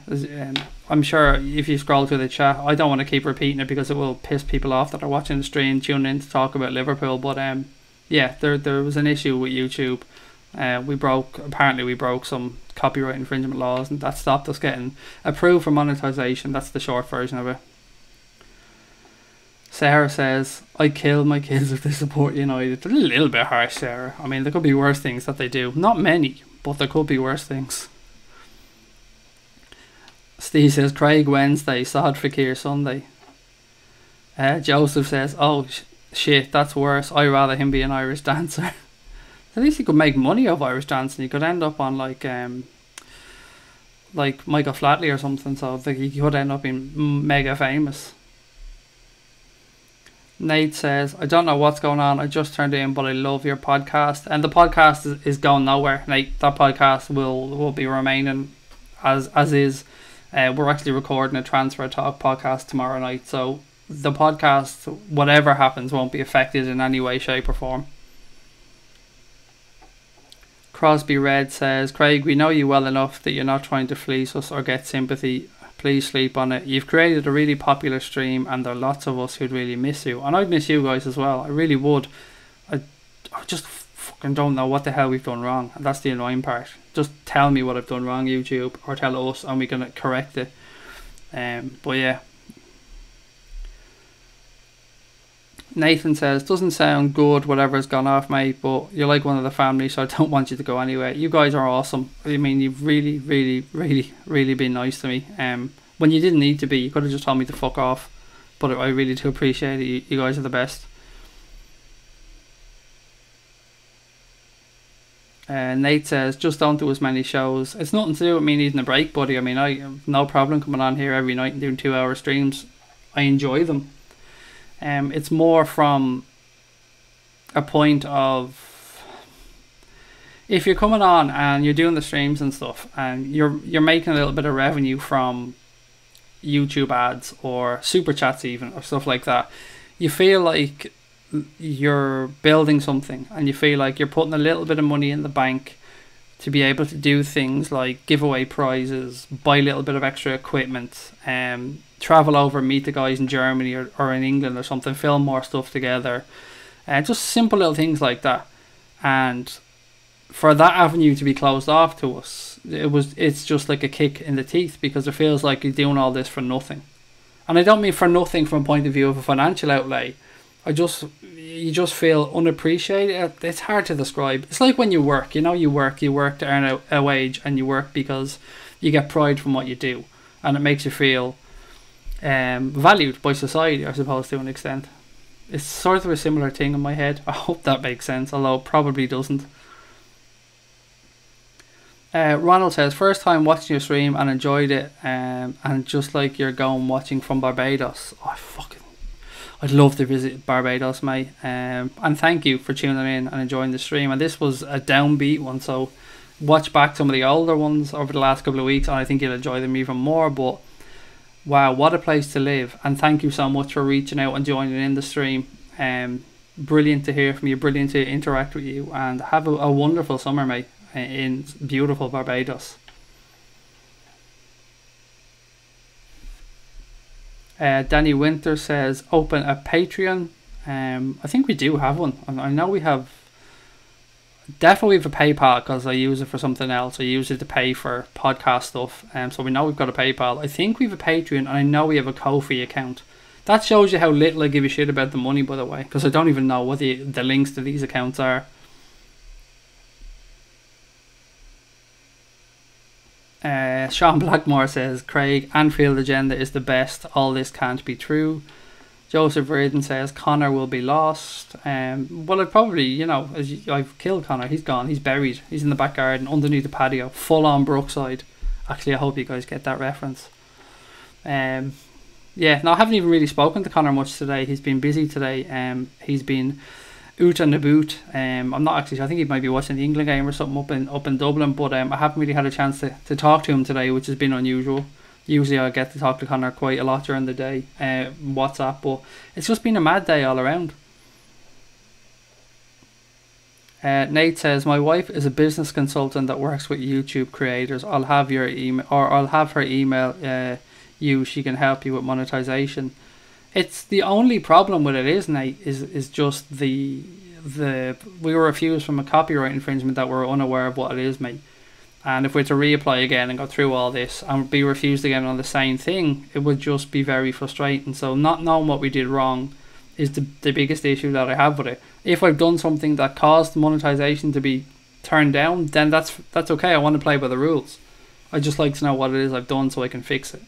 I'm sure if you scroll through the chat, I don't want to keep repeating it because it will piss people off that are watching the stream, tuning in to talk about Liverpool. But yeah, there was an issue with YouTube. Apparently we broke some copyright infringement laws, and that stopped us getting approved for monetization. That's the short version of it. Sarah says, I kill my kids if they support United. A little bit harsh, Sarah. I mean, there could be worse things that they do. Not many, but there could be worse things. Steve says, Craig Wednesday, Sod Fakir Sunday. Joseph says, oh shit, that's worse. I'd rather him be an Irish dancer. At least he could make money off Irish dancing. He could end up on like Michael Flatley or something, so I think he could end up being mega famous. Nate says, I don't know what's going on, I just turned in, but I love your podcast. And the podcast is going nowhere, Nate. That podcast will be remaining as is. We're actually recording a Transfer Talk podcast tomorrow night, so the podcast, whatever happens, won't be affected in any way, shape or form. Crosby Red says, Craig, we know you well enough that you're not trying to fleece us or get sympathy. Please sleep on it. You've created a really popular stream and there are lots of us who'd really miss you. And I'd miss you guys as well. I really would. I just fucking don't know what the hell we've done wrong. And that's the annoying part. Just tell me what I've done wrong, YouTube, or tell us and we can correct it. But yeah. Nathan says, doesn't sound good whatever's gone off, mate, but you're like one of the family, so I don't want you to go anywhere. You guys are awesome. I mean, you've really, really, really, really been nice to me. When you didn't need to be, you could have just told me to fuck off, but I really do appreciate it. You guys are the best. Nate says, just don't do as many shows. It's nothing to do with me needing a break, buddy. I mean, I have no problem coming on here every night and doing 2-hour streams. I enjoy them. It's more from a point of, if you're coming on and you're doing the streams and stuff and you're making a little bit of revenue from YouTube ads or super chats even or stuff like that, you feel like you're building something and you feel like you're putting a little bit of money in the bank to be able to do things like give away prizes, buy a little bit of extra equipment, travel over and meet the guys in Germany or in England or something, film more stuff together, and just simple little things like that. And for that avenue to be closed off to us, it's just like a kick in the teeth, because it feels like you're doing all this for nothing. And I don't mean for nothing from a point of view of a financial outlay. You just feel unappreciated. It's hard to describe. It's like when you work, you work to earn a wage, and you work because you get pride from what you do, and it makes you feel valued by society, I suppose, to an extent. It's sort of a similar thing in my head. I hope that makes sense, although it probably doesn't. Ronald says, first time watching your stream and enjoyed it, and just like you're going watching from Barbados. I'd love to visit Barbados, mate. And thank you for tuning in and enjoying the stream. And this was a downbeat one, so watch back some of the older ones over the last couple of weeks and I think you'll enjoy them even more. But wow, what a place to live. And thank you so much for reaching out and joining in the stream. Brilliant to hear from you, brilliant to interact with you, and have a wonderful summer, mate, in beautiful Barbados. Danny Winter says, open a Patreon. I think we do have one. I know we have, definitely have a PayPal, because I use it for something else. I use it to pay for podcast stuff, so we know we've got a PayPal. I think we have a Patreon, and I know we have a Ko-fi account. That shows you how little I give a shit about the money, by the way, because I don't even know what the links to these accounts are. Sean Blackmore says, Craig, Anfield agenda is the best. All this can't be true. Joseph Reardon says, Connor will be lost. Well, I'd probably, I've killed Connor. He's gone. He's buried. He's in the back garden underneath the patio, full on Brookside. Actually, I hope you guys get that reference. I haven't even really spoken to Connor much today. He's been busy today. He's been out on the boot. I'm not actually, I think he might be watching the England game or something up in Dublin, but I haven't really had a chance to talk to him today, which has been unusual. Usually I get to talk to Connor quite a lot during the day, WhatsApp, but it's just been a mad day all around. Nate says, my wife is a business consultant that works with YouTube creators. I'll have your email, or I'll have her email you. She can help you with monetization. It's the only problem with it is, Nate, is just the we were refused from a copyright infringement that we're unaware of what it is, mate. And if we're to reapply again and go through all this and be refused again on the same thing, it would just be very frustrating. So not knowing what we did wrong is the biggest issue that I have with it. If I've done something that caused monetization to be turned down, then that's okay. I want to play by the rules. I just like to know what it is I've done so I can fix it.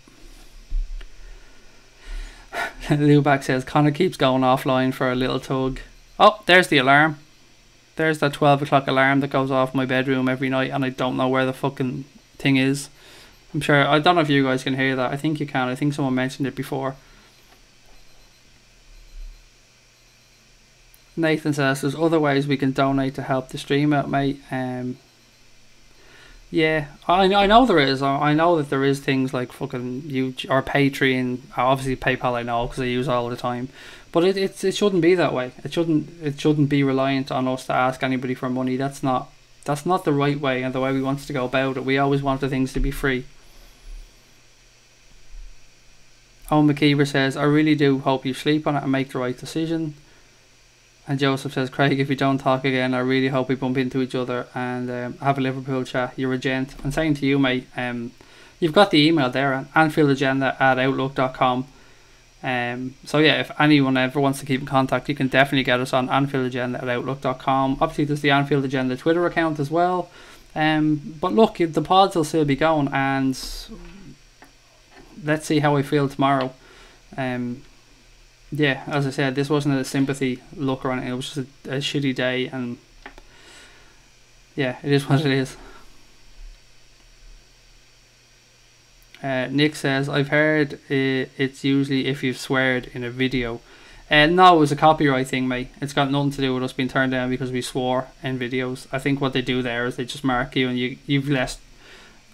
Lubac says Connor keeps going offline for a little tug. Oh, there's the alarm. There's that 12 o'clock alarm that goes off my bedroom every night, and I don't know where the fucking thing is. I'm sure, I don't know if you guys can hear that. I think you can. I think someone mentioned it before. Nathan says there's other ways we can donate to help the stream out, mate. Yeah, I know there is. I know that there is things like fucking YouTube or Patreon. Obviously PayPal I know because I use all the time. But it shouldn't be that way. It shouldn't be reliant on us to ask anybody for money. That's not the right way and the way we want to go about it. We always want the things to be free. Owen McKeever says, I really do hope you sleep on it and make the right decision. And Joseph says, Craig, if we don't talk again, I really hope we bump into each other and have a Liverpool chat. You're a gent. And saying to you, mate, you've got the email there, AnfieldAgenda@outlook.com. So yeah, if anyone ever wants to keep in contact, you can definitely get us on AnfieldAgenda@outlook.com. Obviously, there's the Anfield Agenda Twitter account as well. But look, the pods will still be going, and let's see how I feel tomorrow. Yeah, as I said, this wasn't a sympathy look or anything. It was just a shitty day, and yeah, it is what it is. Nick says, I've heard it's usually if you've sweared in a video. No, it was a copyright thing, mate. It's got nothing to do with us being turned down because we swore in videos. I think what they do there is they just mark you, and you've less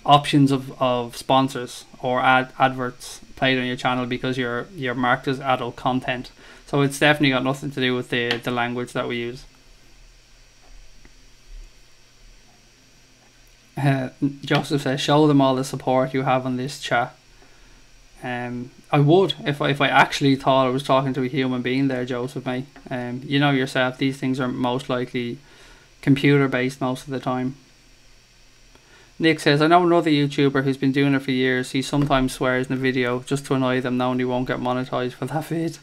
options of sponsors or adverts played on your channel because you're marked as adult content. So it's definitely got nothing to do with the language that we use. Joseph says, show them all the support you have on this chat. I would if I actually thought I was talking to a human being there, Joseph, mate. You know yourself, these things are most likely computer based most of the time. Nick says, I know another YouTuber who's been doing it for years. He sometimes swears in a video just to annoy them, knowing he won't get monetized for that vid.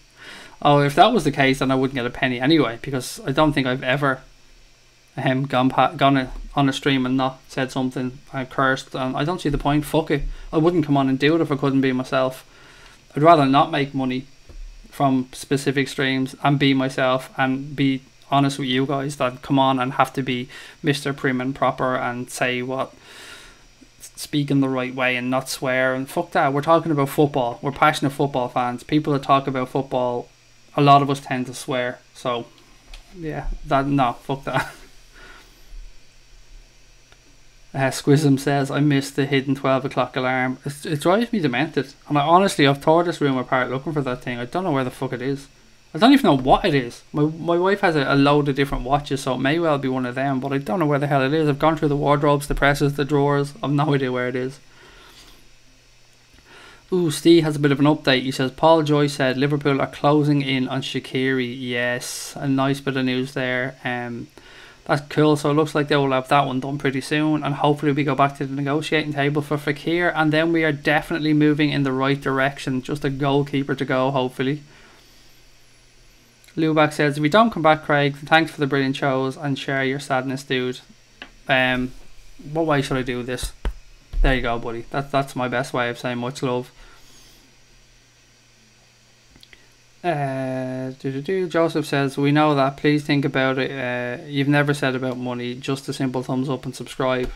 Oh, if that was the case, then I wouldn't get a penny anyway, because I don't think I've ever gone on a stream and not said something, I cursed, and I don't see the point. Fuck it, I wouldn't come on and do it if I couldn't be myself. I'd rather not make money from specific streams and be myself and be honest with you guys than come on and have to be Mr. Prim and proper and speak in the right way and not swear, and fuck that. We're talking about football. We're passionate football fans. People that talk about football, a lot of us tend to swear. So yeah, fuck that. Squism says, I missed the hidden 12 o'clock alarm. It drives me demented. And I've tore this room apart looking for that thing. I don't know where the fuck it is. I don't even know what it is. My wife has a load of different watches, so it may well be one of them, but I don't know where the hell it is. I've gone through the wardrobes, the presses, the drawers. I've no idea where it is. Ooh, Steve has a bit of an update. He says, Paul Joyce said Liverpool are closing in on SHAQIRI. Yes, a nice bit of news there. That's cool. So it looks like they will have that one done pretty soon, and hopefully we go back to the negotiating table for Fekir, and then we are definitely moving in the right direction. Just a goalkeeper to go, hopefully. Lubac says, if we don't come back, Craig, thanks for the brilliant shows and share your sadness, dude. What way should I do this? There you go, buddy. That's my best way of saying much love. Joseph says, we know that, please think about it. You've never said about money, just a simple thumbs up and subscribe,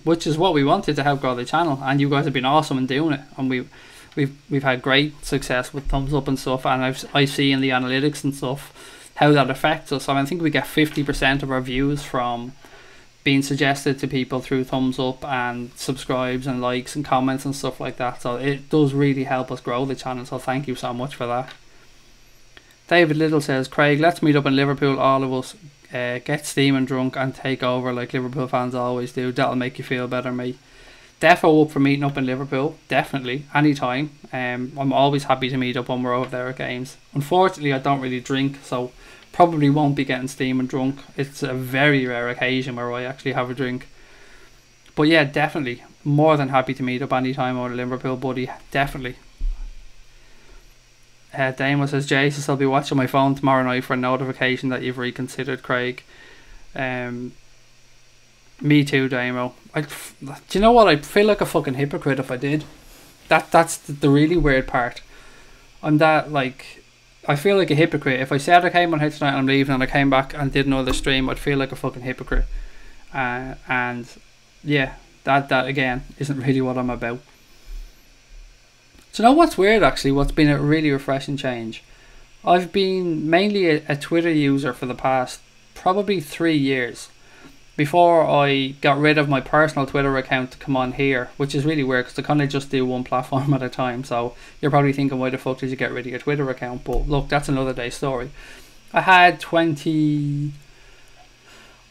which is what we wanted to help grow the channel, and you guys have been awesome in doing it, and we've had great success with thumbs up and stuff, and I see in the analytics and stuff how that affects us. I think we get 50% of our views from being suggested to people through thumbs up and subscribes and likes and comments and stuff like that, so it does really help us grow the channel, so thank you so much for that. David Little says, Craig, let's meet up in Liverpool, all of us, get steaming drunk and take over like Liverpool fans always do. That'll make you feel better, mate. Defo up for meeting up in Liverpool, definitely, anytime. I'm always happy to meet up when we're over there at games. Unfortunately, I don't really drink, so probably won't be getting steaming drunk. It's a very rare occasion where I actually have a drink. But yeah, definitely, more than happy to meet up anytime over Liverpool, buddy, definitely. Damo says, Jesus, I'll be watching my phone tomorrow night for a notification that you've reconsidered, Craig. Me too, Damo. Do you know what? I'd feel like a fucking hypocrite if I did. That's the really weird part. I'm that, like, I feel like a hypocrite. If I said I came on here tonight and I'm leaving and I came back and did another stream, I'd feel like a fucking hypocrite. And yeah, that again isn't really what I'm about. Do you know what's weird actually? What's been a really refreshing change? I've been mainly a Twitter user for the past probably 3 years. Before I got rid of my personal Twitter account to come on here, which is really weird because I kind of just do one platform at a time. So you're probably thinking, why the fuck did you get rid of your Twitter account? But look, that's another day's story. I had 20,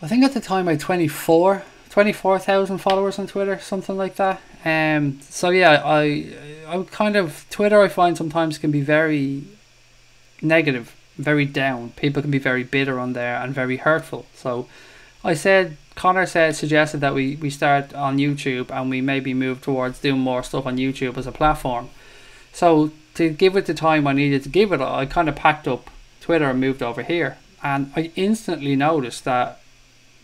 I think at the time I had 24,000 followers on Twitter, something like that. So yeah, I kind of, Twitter I find sometimes can be very negative, very down. People can be very bitter on there and very hurtful. So Connor suggested that we start on YouTube and we maybe move towards doing more stuff on YouTube as a platform. So to give it the time I needed to give it, I kind of packed up Twitter and moved over here. And I instantly noticed that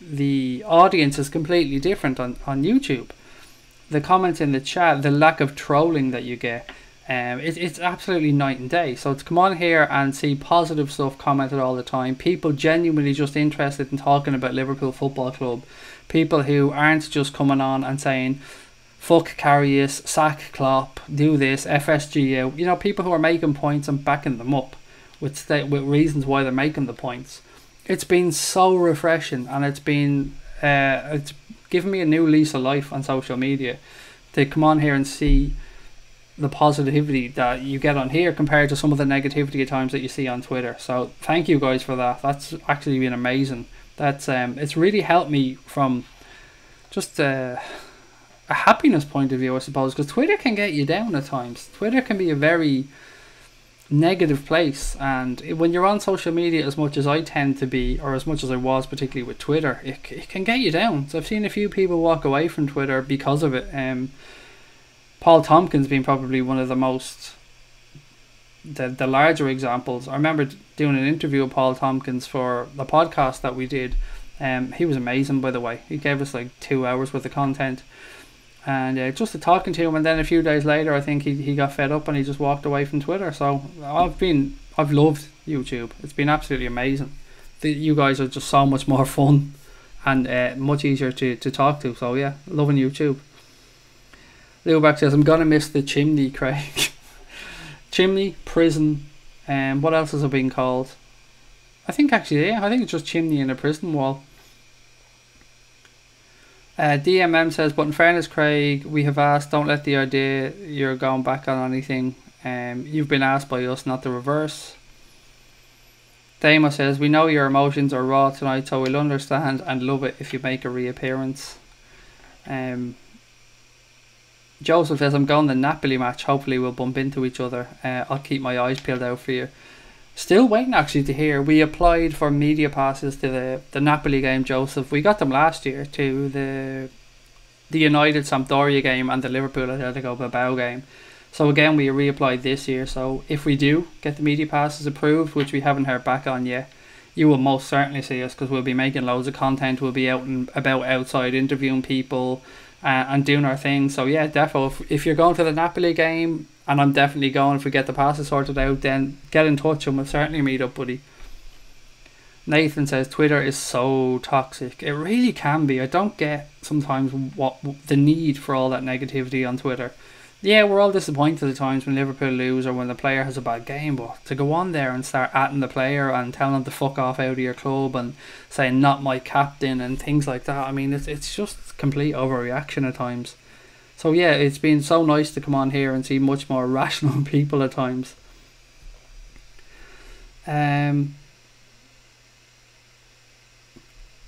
the audience is completely different on YouTube. The comments in the chat, the lack of trolling that you get, it's absolutely night and day. So to come on here and see positive stuff commented all the time, people genuinely just interested in talking about Liverpool Football Club, people who aren't just coming on and saying fuck Karius, sack Klopp, do this, FSG out, you know, people who are making points and backing them up with reasons why they're making the points. It's been so refreshing, and it's given me a new lease of life on social media to come on here and see the positivity that you get on here compared to some of the negativity at times that you see on Twitter. So thank you guys for that. That's actually been amazing. That's it's really helped me from just a happiness point of view, I suppose, because Twitter can get you down at times. Twitter can be a very negative place, and when you're on social media as much as I tend to be, or as much as I was, particularly with Twitter, it can get you down. So I've seen a few people walk away from Twitter because of it. Paul Tompkins being probably one of the most the larger examples. I remember doing an interview with Paul Tompkins for the podcast that we did. He was amazing, by the way. He gave us like 2 hours worth of content, and just talking to him, and then a few days later I think he got fed up and he just walked away from Twitter. So I've loved YouTube. It's been absolutely amazing. You guys are just so much more fun and much easier to talk to. So yeah, loving YouTube. Luback says, I'm gonna miss the chimney, Craig. Chimney, prison, and what else has it been called? I think actually, yeah, I think it's just chimney and a prison wall. DMM says, but in fairness, Craig, we have asked, don't let the idea you're going back on anything. You've been asked by us, not the reverse. Damo says, we know your emotions are raw tonight, so we'll understand and love it if you make a reappearance. Joseph says, I'm going to the Napoli match. Hopefully we'll bump into each other. I'll keep my eyes peeled out for you. Still waiting actually to hear. We applied for media passes to the Napoli game, Joseph. We got them last year to the United Sampdoria game and the Liverpool Atletico Bilbao game. So again, we reapplied this year. So if we do get the media passes approved, which we haven't heard back on yet, you will most certainly see us, because we'll be making loads of content. We'll be out and about outside interviewing people and doing our thing. So yeah, defo, if you're going to the Napoli game, and I'm definitely going, if we get the passes sorted out, then get in touch and we'll certainly meet up, buddy. Nathan says, Twitter is so toxic. It really can be. I don't get sometimes what the need for all that negativity on Twitter. Yeah, we're all disappointed at times when Liverpool lose or when the player has a bad game, but to go on there and start atting the player and telling them to fuck off out of your club and saying not my captain and things like that, I mean, it's just complete overreaction at times. So yeah, it's been so nice to come on here and see much more rational people at times.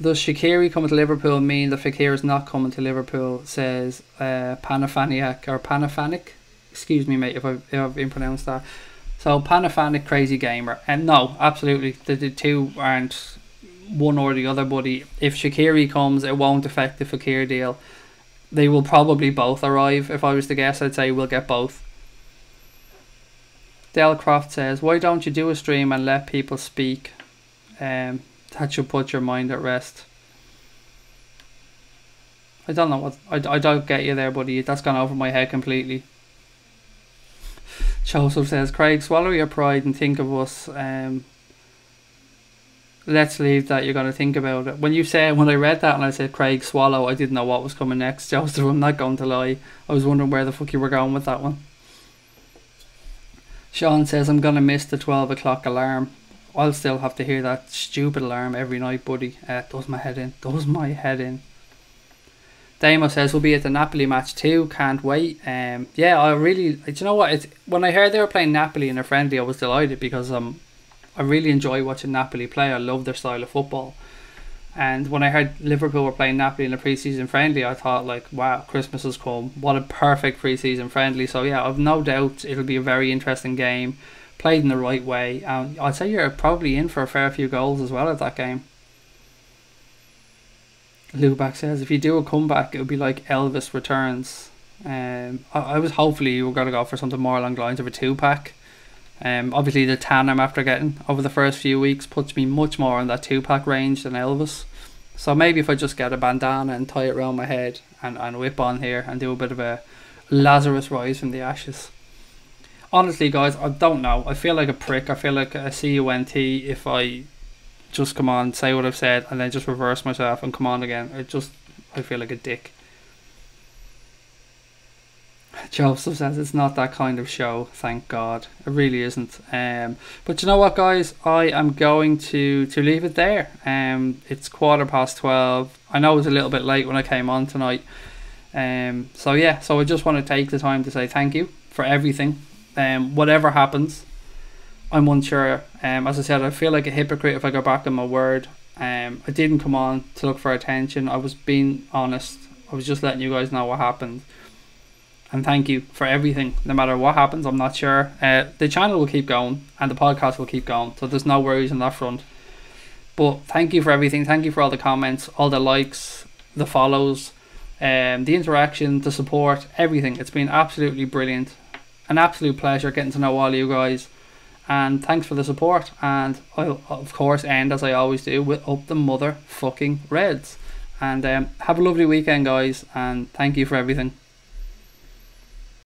Does Shaqiri coming to Liverpool mean that Fekir is not coming to Liverpool? Says Panafaniac or Panafanic. Excuse me, mate, if I've mispronounced that. So Panafanic Crazy Gamer. And no, absolutely, the two aren't one or the other, buddy. If Shaqiri comes, it won't affect the Fekir deal. They will probably both arrive. If I was to guess, I'd say we'll get both. Dale Croft says, why don't you do a stream and let people speak? That should put your mind at rest. I don't know what... I don't get you there, buddy. That's gone over my head completely. Joseph says, Craig, swallow your pride and think of us. Let's leave that. You're going to think about it. When I read that and I said Craig swallow, I didn't know what was coming next. Joseph, I'm not going to lie. I was wondering where the fuck you were going with that one. Sean says, I'm going to miss the 12 o'clock alarm. I'll still have to hear that stupid alarm every night, buddy. Does my head in. Damo says, we'll be at the Napoli match too. Can't wait. Yeah, I really... Do you know what? When I heard they were playing Napoli in a friendly, I was delighted because I really enjoy watching Napoli play. I love their style of football. And when I heard Liverpool were playing Napoli in a pre-season friendly, I thought, like, wow, Christmas has come. What a perfect pre-season friendly. So yeah, I've no doubt it'll be a very interesting game, played in the right way. I'd say you're probably in for a fair few goals as well at that game. Lubac says, if you do a comeback, it would be like Elvis returns. I was hopefully you were going to go for something more along the lines of a 2-pack. Obviously the tan I'm after getting over the first few weeks puts me much more in that 2-pack range than Elvis. So maybe if I just get a bandana and tie it around my head and whip on here and do a bit of a Lazarus rise from the ashes. Honestly guys, I don't know. I feel like a prick. I feel like a CUNT if I just come on, say what I've said and then just reverse myself and come on again. I feel like a dick. Joseph says it's not that kind of show, thank God. It really isn't. But you know what guys, I am going to leave it there. It's 12:15. I know it was a little bit late when I came on tonight. So yeah, so I just want to take the time to say thank you for everything. Whatever happens, I'm unsure. As I said, I feel like a hypocrite if I go back on my word. I didn't come on to look for attention. I was being honest. I was just letting you guys know what happened. And thank you for everything. No matter what happens, I'm not sure. The channel will keep going and the podcast will keep going. So there's no worries on that front. But thank you for everything. Thank you for all the comments, all the likes, the follows, the interaction, the support, everything. It's been absolutely brilliant. An absolute pleasure getting to know all of you guys. And thanks for the support. And I'll, of course, end as I always do with up the motherfucking Reds. And have a lovely weekend, guys. And thank you for everything.